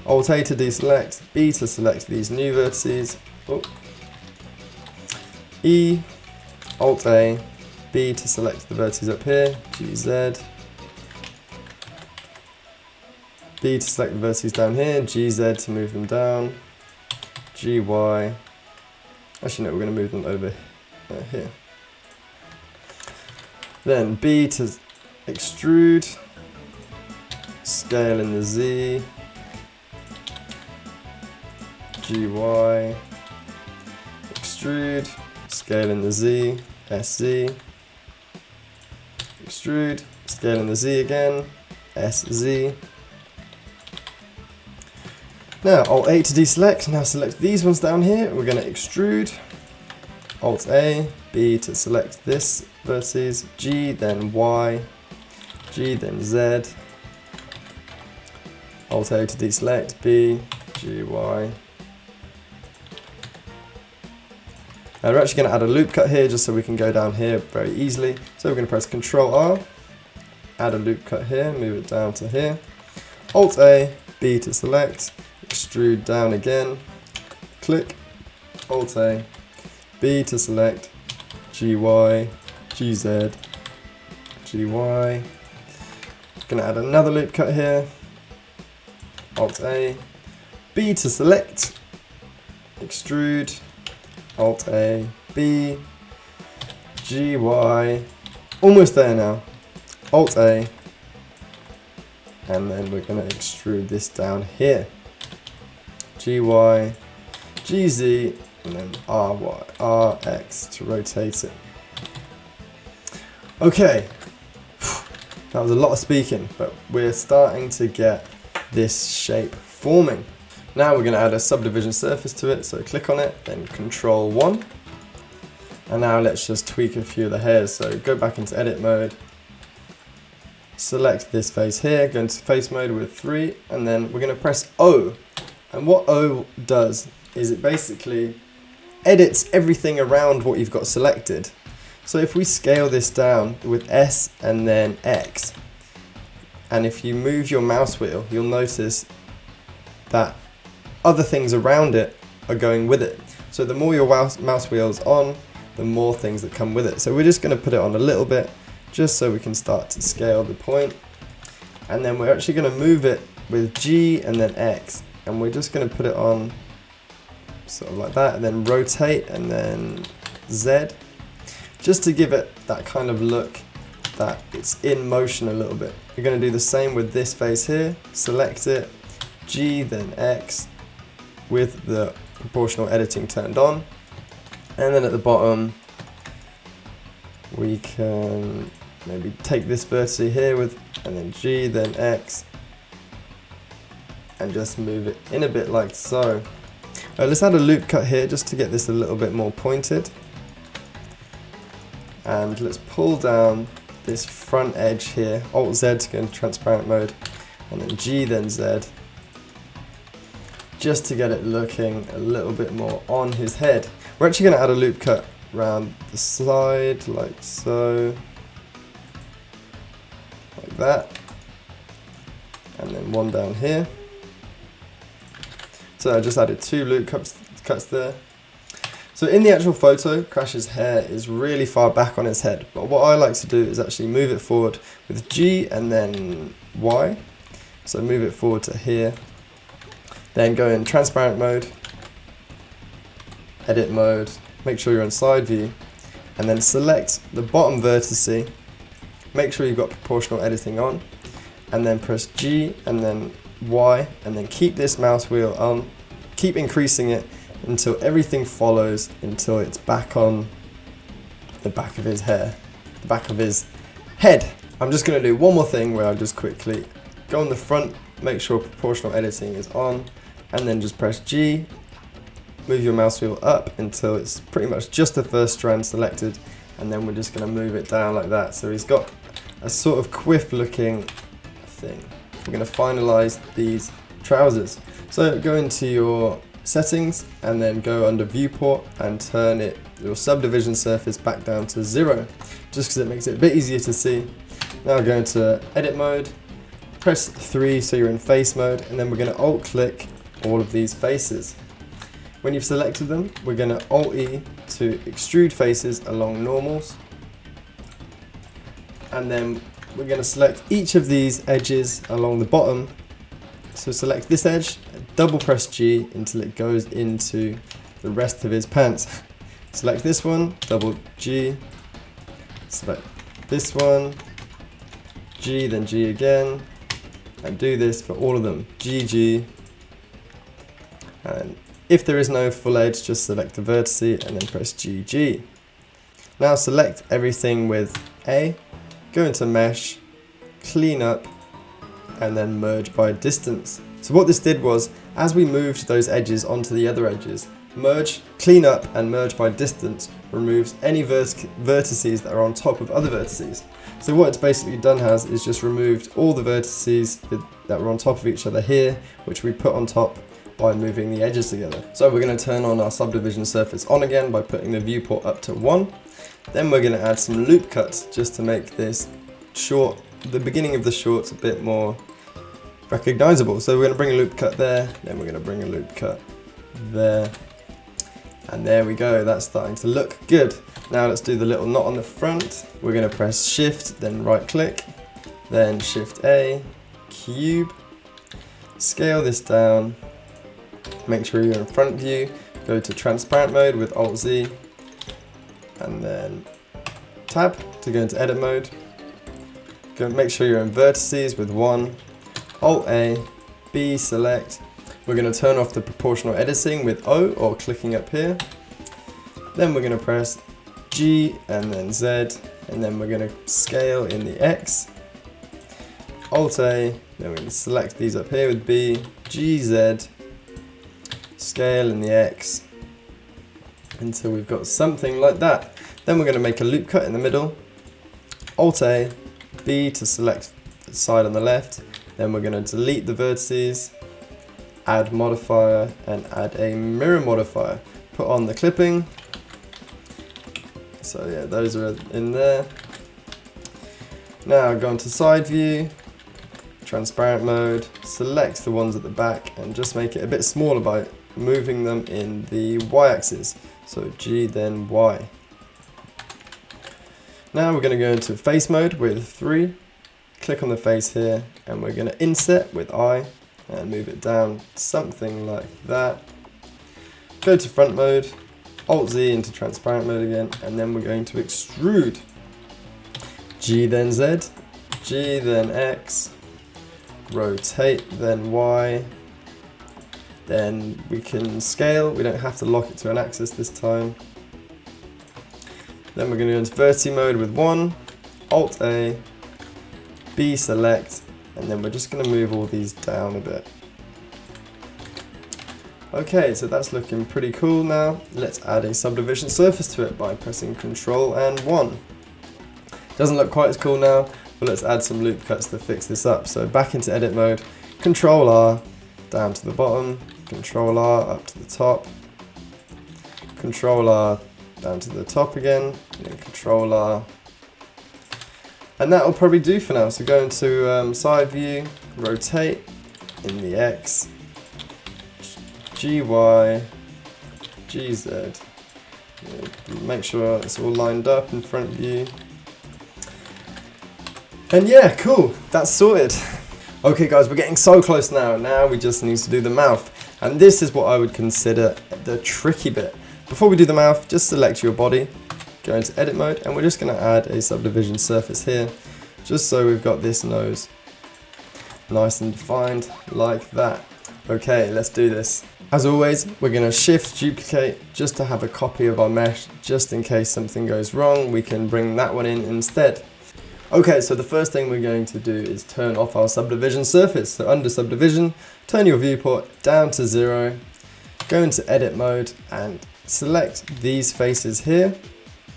Alt A to deselect, B to select these new vertices, E, Alt A, B to select the vertices up here, GZ, B to select the vertices down here, GZ to move them down, GY, Actually no, we're going to move them over here. Then B to extrude, scale in the Z, GY, extrude, scale in the Z, SZ, extrude, scale in the Z again, SZ. Now Alt A to deselect, now select these ones down here, we're going to extrude, Alt A, B to select this vertices, G then Y, G then Z, Alt A to deselect, B, G, Y. Now we're actually going to add a loop cut here just so we can go down here very easily. So we're going to press Ctrl R, add a loop cut here, move it down to here, Alt A, B to select, extrude down again, click, Alt A, B to select, GY, GZ, GY. Gonna add another loop cut here, Alt A, B to select, extrude, Alt A, B, GY, almost there now, Alt A, and then we're gonna extrude this down here. GY, GZ, and then RY, RX to rotate it. Okay, that was a lot of speaking, but we're starting to get this shape forming. Now we're going to add a subdivision surface to it, so click on it, then Control 1. And now let's just tweak a few of the hairs. So go back into edit mode, select this face here, go into face mode with 3, and then we're going to press O. And what O does is it basically edits everything around what you've got selected. So if we scale this down with S and then X, and if you move your mouse wheel, you'll notice that other things around it are going with it. So the more your mouse wheel's on, the more things that come with it. So we're just going to put it on a little bit, just so we can start to scale the point. And then we're actually going to move it with G and then X, and we're just going to put it on sort of like that, and then rotate, and then Z, just to give it that kind of look that it's in motion a little bit. You're going to do the same with this face here, select it, G then X, with the proportional editing turned on, and then at the bottom we can maybe take this vertex here with, and then G then X, and just move it in a bit like so. Let's add a loop cut here just to get this a little bit more pointed. And let's pull down this front edge here, Alt Z to go into transparent mode, and then G then Z, just to get it looking a little bit more on his head. We're actually going to add a loop cut around the side like so, like that, and then one down here. So I just added 2 loop cuts there. So in the actual photo, Crash's hair is really far back on his head, but what I like to do is actually move it forward with G and then Y. So move it forward to here, then go in transparent mode, edit mode, make sure you're on side view, and then select the bottom vertice, make sure you've got proportional editing on, and then press G and then Y, and then keep this mouse wheel on, keep increasing it until everything follows, until it's back on the back of his hair, the back of his head. I'm just going to do one more thing where I'll just quickly go on the front, make sure proportional editing is on, and then just press G, move your mouse wheel up until it's pretty much just the first strand selected, and then we're just going to move it down like that. So he's got a sort of quiff looking thing. We're going to finalize these trousers. So go into your settings and then go under viewport and turn your subdivision surface back down to 0, just because it makes it a bit easier to see. Now go into edit mode, press 3 so you're in face mode, and then we're going to alt click all of these faces. When you've selected them, we're going to alt E to extrude faces along normals, and then we're going to select each of these edges along the bottom. So select this edge, double press G until it goes into the rest of his pants. Select this one, double G, select this one, G, then G again, and do this for all of them, G, G, and if there is no full edge, just select the vertice and then press G, G. Now select everything with A, go into mesh, clean up, and then merge by distance. So what this did was, as we moved those edges onto the other edges, merge, clean up and merge by distance removes any vertices that are on top of other vertices. So what it's basically done is just removed all the vertices that were on top of each other here, which we put on top by moving the edges together. So we're going to turn on our subdivision surface on again by putting the viewport up to 1. Then we're going to add some loop cuts just to make this short, the beginning of the shorts a bit more recognizable. So we're going to bring a loop cut there, then we're going to bring a loop cut there, and there we go, that's starting to look good. Now let's do the little knot on the front. We're going to press shift, then right click, then shift A, cube, scale this down, make sure you're in front view, go to transparent mode with Alt Z, and then tab to go into edit mode. Go make sure you're in vertices with 1, Alt A, B, select. We're going to turn off the proportional editing with O or clicking up here. Then we're going to press G and then Z, and then we're going to scale in the X. Alt A, then we're going to select these up here with B, G, Z, scale in the X until we've got something like that. Then we're going to make a loop cut in the middle. Alt A, B to select the side on the left. Then we're going to delete the vertices, add modifier, and add a mirror modifier. Put on the clipping. So yeah, those are in there. Now go into side view, transparent mode, select the ones at the back and just make it a bit smaller by moving them in the y-axis. So G then Y. Now we're going to go into face mode with 3. Click on the face here and we're going to inset with I and move it down something like that. Go to front mode, Alt Z into transparent mode again, and then we're going to extrude. G then Z, G then X, rotate then Y, then we can scale, we don't have to lock it to an axis this time. Then we're going to go into verti mode with 1, Alt A, B select, and then we're just going to move all these down a bit. Okay, so that's looking pretty cool now. Let's add a subdivision surface to it by pressing Ctrl and 1. Doesn't look quite as cool now, but let's add some loop cuts to fix this up. So back into edit mode, Ctrl R down to the bottom, Ctrl R up to the top, Ctrl R down to the top again, and then Ctrl R. And that will probably do for now. So go into side view, rotate in the X, GY, GZ. Make sure it's all lined up in front view. And yeah, cool, that's sorted. Okay guys, we're getting so close now. Now we just need to do the mouth. And this is what I would consider the tricky bit. Before we do the mouth, just select your body, go into edit mode, and we're just going to add a subdivision surface here, just so we've got this nose nice and defined like that. Okay, let's do this. As always, we're going to shift duplicate just to have a copy of our mesh, just in case something goes wrong, we can bring that one in instead. Okay, so the first thing we're going to do is turn off our subdivision surface. So under subdivision, turn your viewport down to 0, go into edit mode and select these faces here,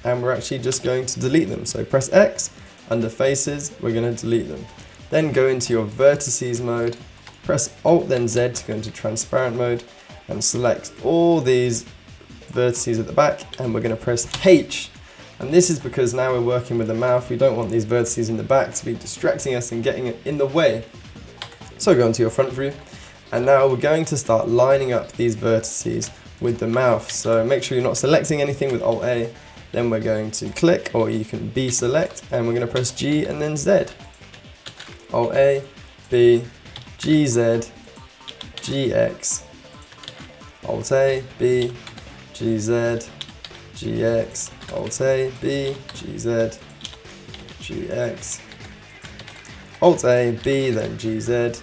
and we're actually just going to delete them. So press X, under faces, we're going to delete them. Then go into your vertices mode, press Alt then Z to go into transparent mode, and select all these vertices at the back, and we're going to press H. And this is because now we're working with the mouth, we don't want these vertices in the back to be distracting us and getting in the way. So go into your front view, and now we're going to start lining up these vertices with the mouth. So make sure you're not selecting anything with Alt A, then we're going to click, or you can B select, and we're going to press G and then Z. Alt A, B, G Z, G X, Alt A, B, GZ, GX, Alt A, B, GZ, GX, Alt A, B, then GZ,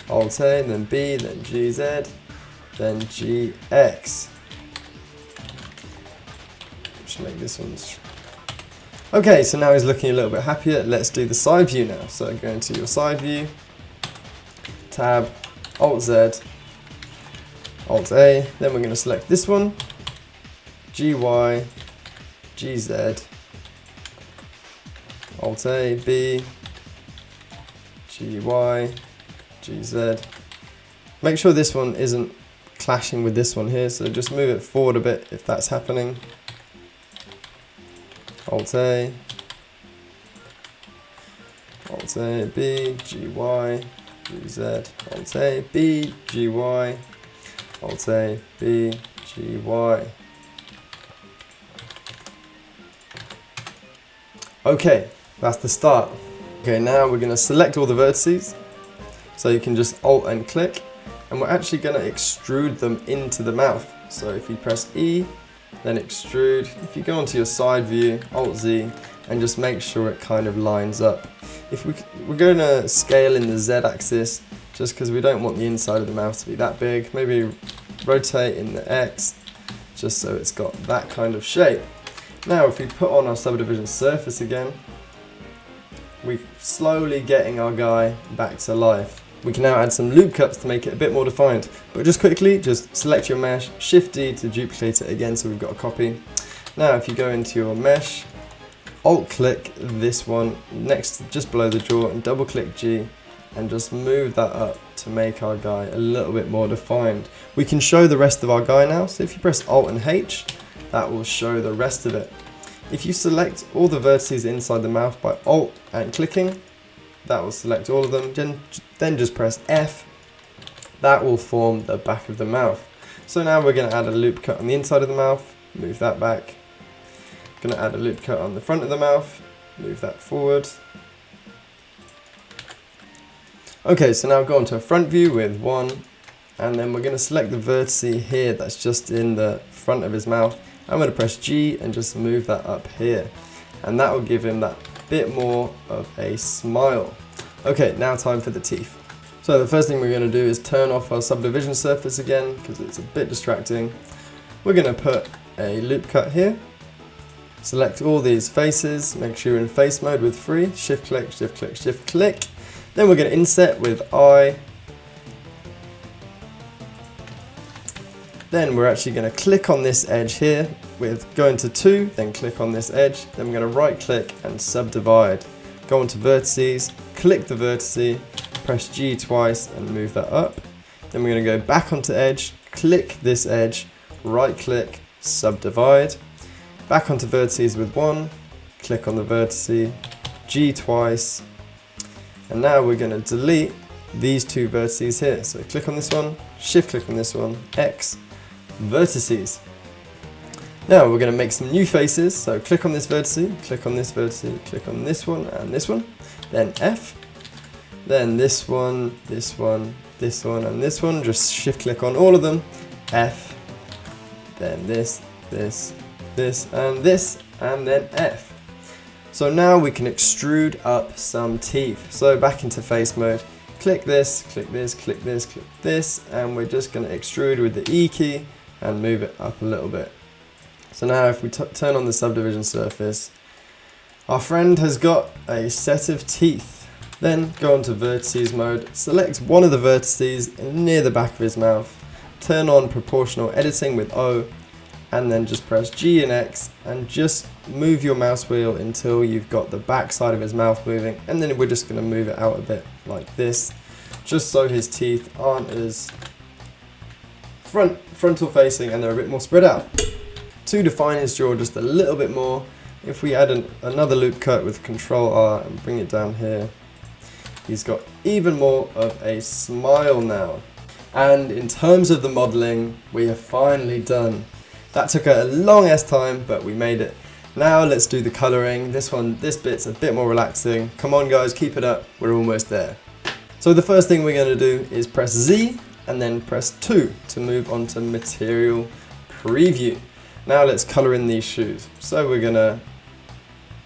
Alt A, then B, then GZ, then GX. Just make this one. Okay, so now he's looking a little bit happier. Let's do the side view now. So go into your side view, tab, Alt Z, Alt A, then we're going to select this one, GY, GZ, Alt A, B, GY, GZ. Make sure this one isn't clashing with this one here, so just move it forward a bit if that's happening. Alt A, Alt A, B, GY, GZ, Alt A, B, GY, Alt A, B, GY. Okay, that's the start. Okay, now we're going to select all the vertices. So you can just Alt and click, and we're actually going to extrude them into the mouth. So if you press E, then extrude. If you go onto your side view, Alt Z, and just make sure it kind of lines up. If we're going to scale in the Z axis, just because we don't want the inside of the mouth to be that big. Maybe rotate in the X, just so it's got that kind of shape. Now if we put on our subdivision surface again, we're slowly getting our guy back to life. We can now add some loop cuts to make it a bit more defined. But just quickly, just select your mesh, Shift D to duplicate it again so we've got a copy. Now if you go into your mesh, Alt click this one next, just below the jaw, and double click G and just move that up to make our guy a little bit more defined. We can show the rest of our guy now, so if you press Alt and H, that will show the rest of it. If you select all the vertices inside the mouth by Alt and clicking, that will select all of them, then just press F, that will form the back of the mouth. So now we're going to add a loop cut on the inside of the mouth, move that back. Going to add a loop cut on the front of the mouth, move that forward. Okay, so now go on to a front view with 1, and then we're going to select the vertice here that's just in the front of his mouth. I'm going to press G and just move that up here, and that will give him that bit more of a smile. Okay, now time for the teeth. So the first thing we're going to do is turn off our subdivision surface again because it's a bit distracting. We're going to put a loop cut here. Select all these faces, make sure you're in face mode with 3, shift click, shift click, shift click. Then we're going to inset with I. Then we're actually going to click on this edge here with going to 2, then click on this edge. Then we're going to right click and subdivide. Go onto vertices, click the vertice, press G twice and move that up. Then we're going to go back onto edge, click this edge, right click, subdivide. Back onto vertices with 1, click on the vertice, G twice, and now we're going to delete these 2 vertices here. So click on this one, shift click on this one, X, vertices. Now we're going to make some new faces, so click on this vertice, click on this vertice, click on this one and this one, then F, then this one, this one, this one and this one, just shift click on all of them, F, then this, this, this, and then F. So now we can extrude up some teeth. So back into face mode, click this, click this, click this, click this, and we're just going to extrude with the E key and move it up a little bit. So now if we turn on the subdivision surface, our friend has got a set of teeth. Then go on to vertices mode, select one of the vertices near the back of his mouth, turn on proportional editing with O, and then just press G and X and just move your mouse wheel until you've got the back side of his mouth moving, and then we're just going to move it out a bit like this, just so his teeth aren't as frontal facing and they're a bit more spread out. To define his jaw just a little bit more, if we add another loop cut with Control R and bring it down here, he's got even more of a smile now. And in terms of the modelling, we are finally done. That took a long ass time, but we made it. Now let's do the colouring. This bit's a bit more relaxing. Come on guys, keep it up, we're almost there. So the first thing we're going to do is press Z and then press 2 to move on to material preview. Now let's color in these shoes. So we're gonna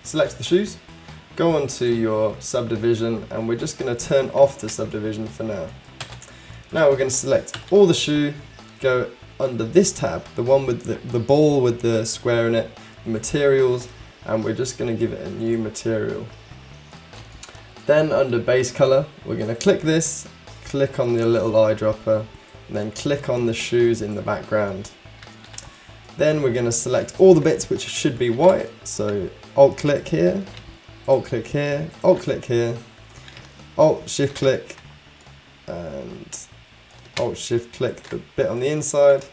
select the shoes, go onto your subdivision, and we're just gonna turn off the subdivision for now. Now we're gonna select all the shoe, go under this tab, the one with the ball with the square in it, materials, and we're just gonna give it a new material. Then under base color, we're gonna click this, click on the little eyedropper, and then click on the shoes in the background. Then we're going to select all the bits which should be white, so Alt click here, Alt click here, Alt click here, Alt shift click, and Alt shift click the bit on the inside.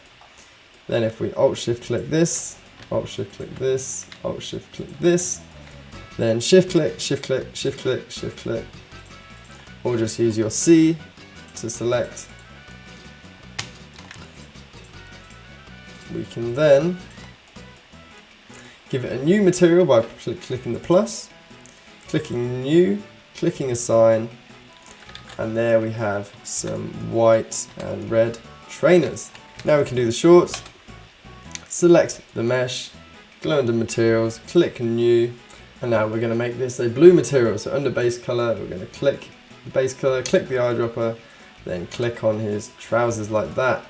Then if we Alt shift click this, Alt shift click this, Alt shift click this, then shift click, shift click, shift click, shift click, or just use your C to select. We can then give it a new material by clicking the plus, clicking new, clicking assign, and there we have some white and red trainers. Now we can do the shorts, select the mesh, go under materials, click new, and now we're going to make this a blue material. So under base color, we're going to click the base color, click the eyedropper, then click on his trousers like that.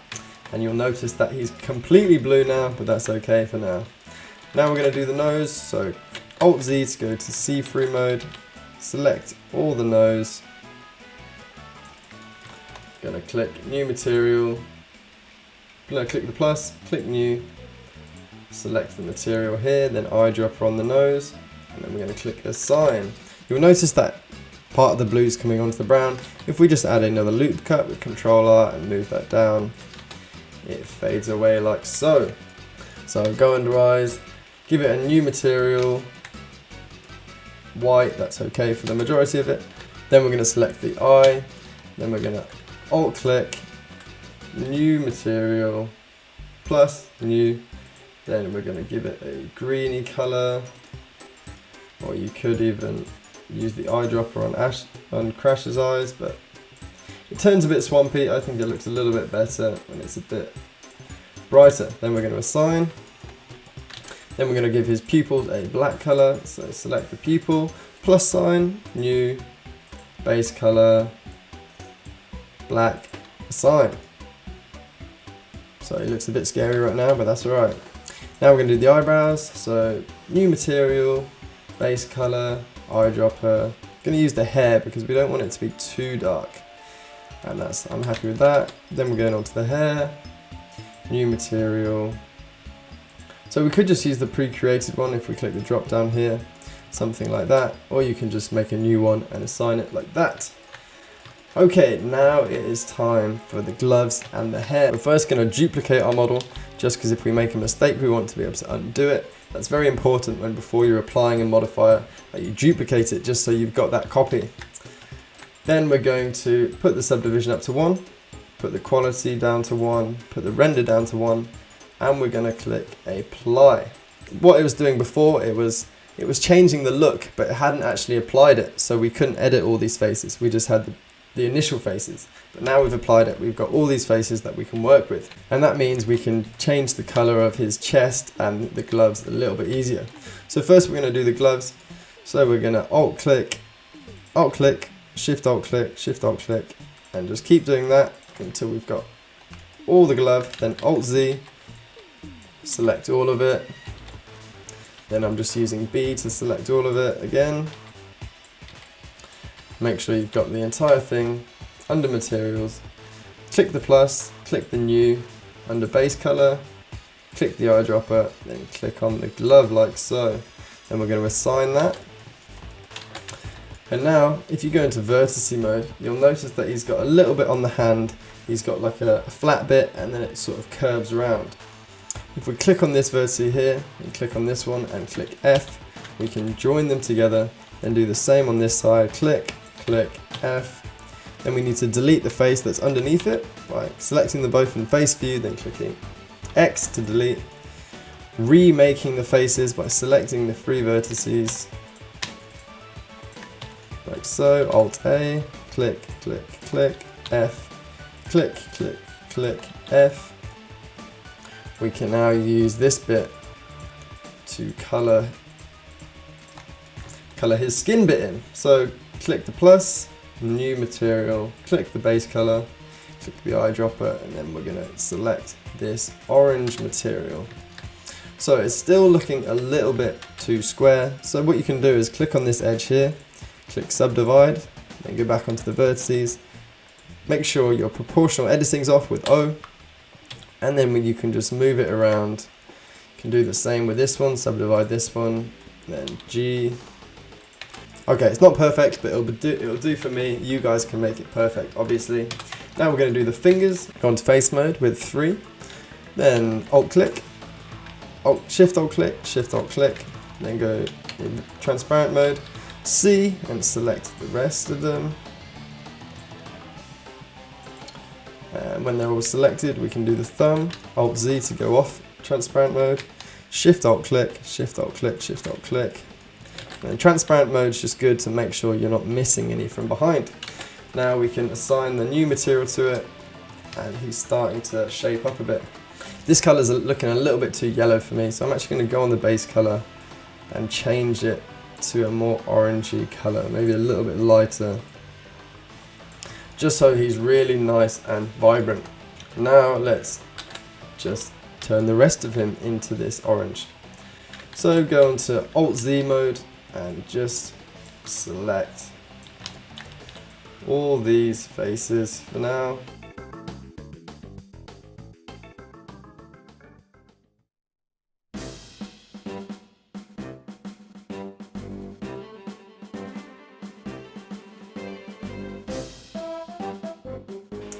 And you'll notice that he's completely blue now, but that's okay for now. Now we're going to do the nose, so Alt Z to go to see-through mode, select all the nose, going to click new material, click the plus, click new, select the material here, then eyedropper on the nose, and then we're going to click assign. You'll notice that part of the blue is coming onto the brown. If we just add another loop cut with Control R and move that down, it fades away like so. So go under eyes, give it a new material, white, that's okay for the majority of it. Then we're going to select the eye, then we're going to Alt click, new material, plus new, then we're going to give it a greeny colour, or you could even use the eyedropper on Crash's eyes, but it turns a bit swampy. I think it looks a little bit better when it's a bit brighter. Then we're going to assign. Then we're going to give his pupils a black color. So select the pupil, plus sign, new, base color, black, assign. So it looks a bit scary right now, but that's alright. Now we're going to do the eyebrows. So new material, base color, eyedropper. Going to use the hair because we don't want it to be too dark. And I'm happy with that. Then we're going on to the hair, new material. So we could just use the pre-created one if we click the drop down here, something like that, or you can just make a new one and assign it like that. Okay, now it is time for the gloves and the hair. We're first going to duplicate our model, just because if we make a mistake we want to be able to undo it. That's very important when before you're applying a modifier that you duplicate it just so you've got that copy. Then we're going to put the subdivision up to 1, put the quality down to 1, put the render down to 1, and we're going to click apply. What it was doing before, it was changing the look, but it hadn't actually applied it, so we couldn't edit all these faces. We just had the initial faces, but now we've applied it, we've got all these faces that we can work with, and that means we can change the color of his chest and the gloves a little bit easier. So first we're going to do the gloves, so we're going to alt click, shift alt click, and just keep doing that until we've got all the glove. Then Alt Z, select all of it, then I'm just using B to select all of it again. Make sure you've got the entire thing. Under materials, click the plus, click the new, under base color, click the eyedropper, then click on the glove like so. Then we're going to assign that. And now, if you go into vertice mode, you'll notice that he's got a little bit on the hand. He's got like a flat bit, and then it sort of curves around. If we click on this vertice here, and click on this one, and click F, we can join them together, and do the same on this side. Click, click, F. Then we need to delete the face that's underneath it by selecting them both in face view, then clicking X to delete. Remaking the faces by selecting the 3 vertices, like so. Alt A, click, click, click, F, click, click, click, F. we can now use this bit to colour his skin bit in. So click the plus, new material, click the base colour, click the eyedropper, and then we're going to select this orange material. So it's still looking a little bit too square, so what you can do is click on this edge here, click subdivide, then go back onto the vertices, make sure your proportional editing's off with O, and then you can just move it around. You can do the same with this one, subdivide this one, then G. Okay, it's not perfect, but it'll do for me. You guys can make it perfect, obviously. Now we're going to do the fingers. Go into face mode with 3, then alt click, shift alt click, then go in transparent mode, C, and select the rest of them. And when they're all selected, we can do the thumb, alt Z to go off transparent mode, shift alt click, shift alt click, shift alt click. And transparent mode is just good to make sure you're not missing any from behind. Now we can assign the new material to it, and he's starting to shape up a bit. This colour is looking a little bit too yellow for me, so I'm actually going to go on the base colour and change it to a more orangey colour, maybe a little bit lighter, just so he's really nice and vibrant. Now let's just turn the rest of him into this orange. So go into Alt Z mode and just select all these faces for now.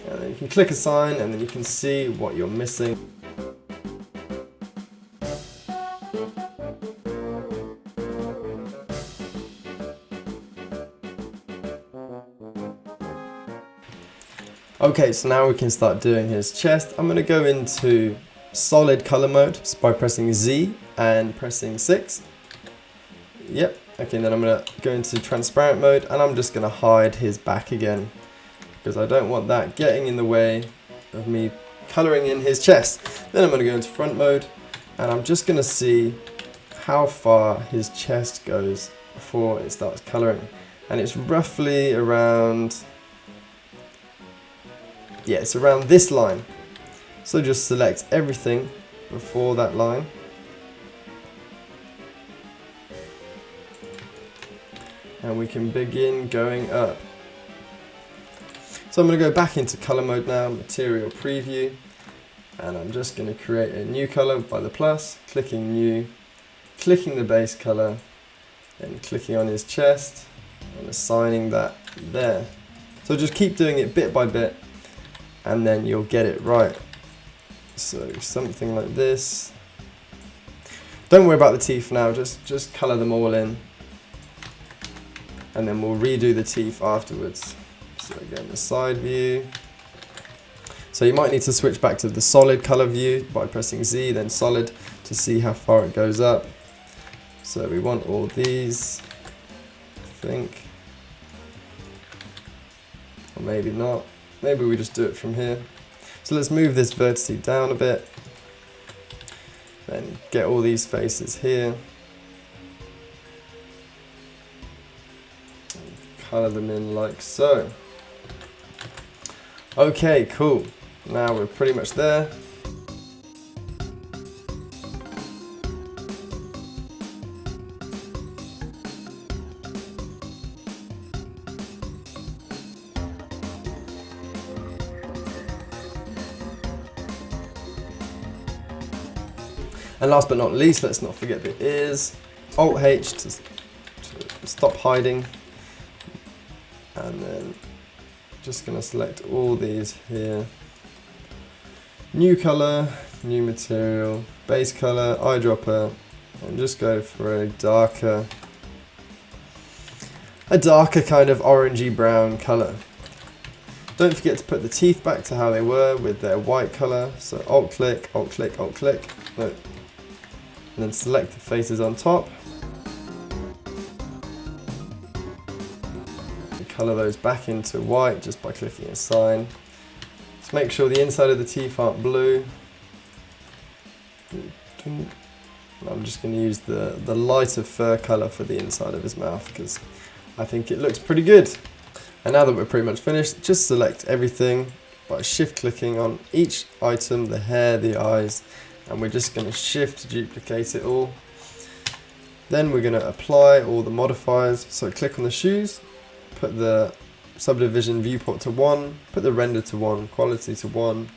And then you can click assign, and then you can see what you're missing. Okay, so now we can start doing his chest. I'm going to go into solid color mode by pressing Z and pressing 6. Yep, okay, then I'm going to go into transparent mode, and I'm just going to hide his back again, because I don't want that getting in the way of me coloring in his chest. Then I'm going to go into front mode, and I'm just going to see how far his chest goes before it starts coloring. And it's roughly around, yeah, it's around this line. So just select everything before that line. And we can begin going up. So I'm going to go back into color mode now, material preview, and I'm just going to create a new color by the plus, clicking new, clicking the base color, then clicking on his chest and assigning that there. So just keep doing it bit by bit, and then you'll get it right. So something like this. Don't worry about the teeth now, just color them all in, and then we'll redo the teeth afterwards. So again, the side view. So you might need to switch back to the solid color view by pressing Z, then solid, to see how far it goes up. So we want all these, I think. Or maybe not. Maybe we just do it from here. So let's move this vertex down a bit. Then get all these faces here. And color them in like so. Okay, cool. Now we're pretty much there. And last but not least, let's not forget the ears. Alt H to stop hiding. And then just going to select all these here. New color, new material, base color, eyedropper, and just go for a darker kind of orangey brown color. Don't forget to put the teeth back to how they were with their white color. So alt click, alt click, alt click. No. And then select the faces on top. Color those back into white just by clicking assign. Just make sure the inside of the teeth aren't blue. I'm just going to use the lighter fur colour for the inside of his mouth because I think it looks pretty good. And now that we're pretty much finished, just select everything by shift clicking on each item, the hair, the eyes, and we're just going to shift duplicate it all. Then we're going to apply all the modifiers. So click on the shoes, put the subdivision viewport to 1, put the render to 1, quality to 1.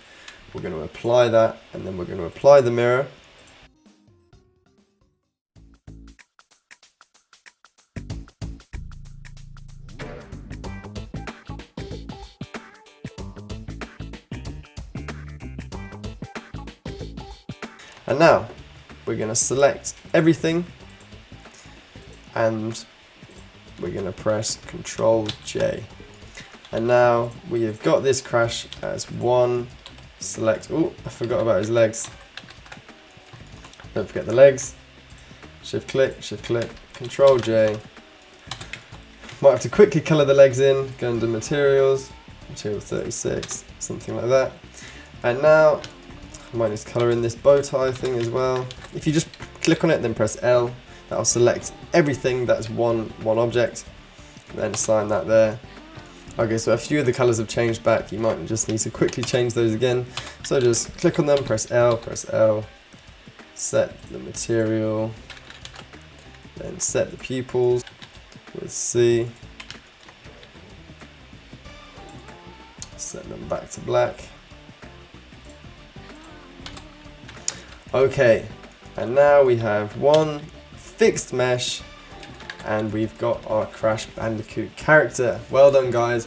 We're going to apply that, and then we're going to apply the mirror. And now we're going to select everything and we're going to press Ctrl J. And now we have got this crash as one select. Oh, I forgot about his legs. Don't forget the legs. Shift click, Ctrl J. Might have to quickly colour the legs in, go under materials, material 36, something like that. And now I might need to colour in this bow tie thing as well. If you just click on it, then press L, that'll select everything that's one object. Then assign that there. Okay, so a few of the colours have changed back. You might just need to quickly change those again. So just click on them, press L, set the material, then set the pupils with C. Set them back to black. Okay, and now we have one fixed mesh and we've got our Crash Bandicoot character. Well done guys,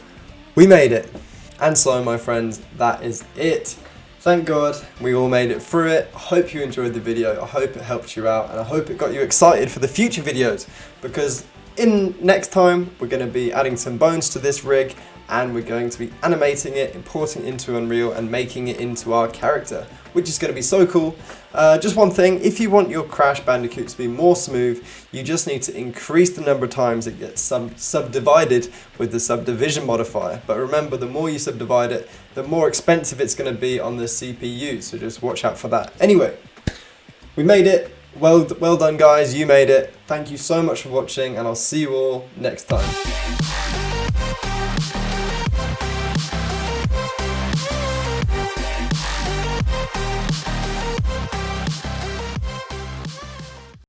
we made it. And so my friends, that is it. Thank God we all made it through it. I hope you enjoyed the video, I hope it helped you out, and I hope it got you excited for the future videos, because in next time we're going to be adding some bones to this rig and we're going to be animating it, importing it into Unreal and making it into our character, which is going to be so cool. Just one thing, if you want your Crash Bandicoot to be more smooth, you just need to increase the number of times it gets subdivided with the subdivision modifier. But remember, the more you subdivide it, the more expensive it's going to be on the CPU, so just watch out for that. Anyway, we made it. Well done guys, you made it. Thank you so much for watching and I'll see you all next time.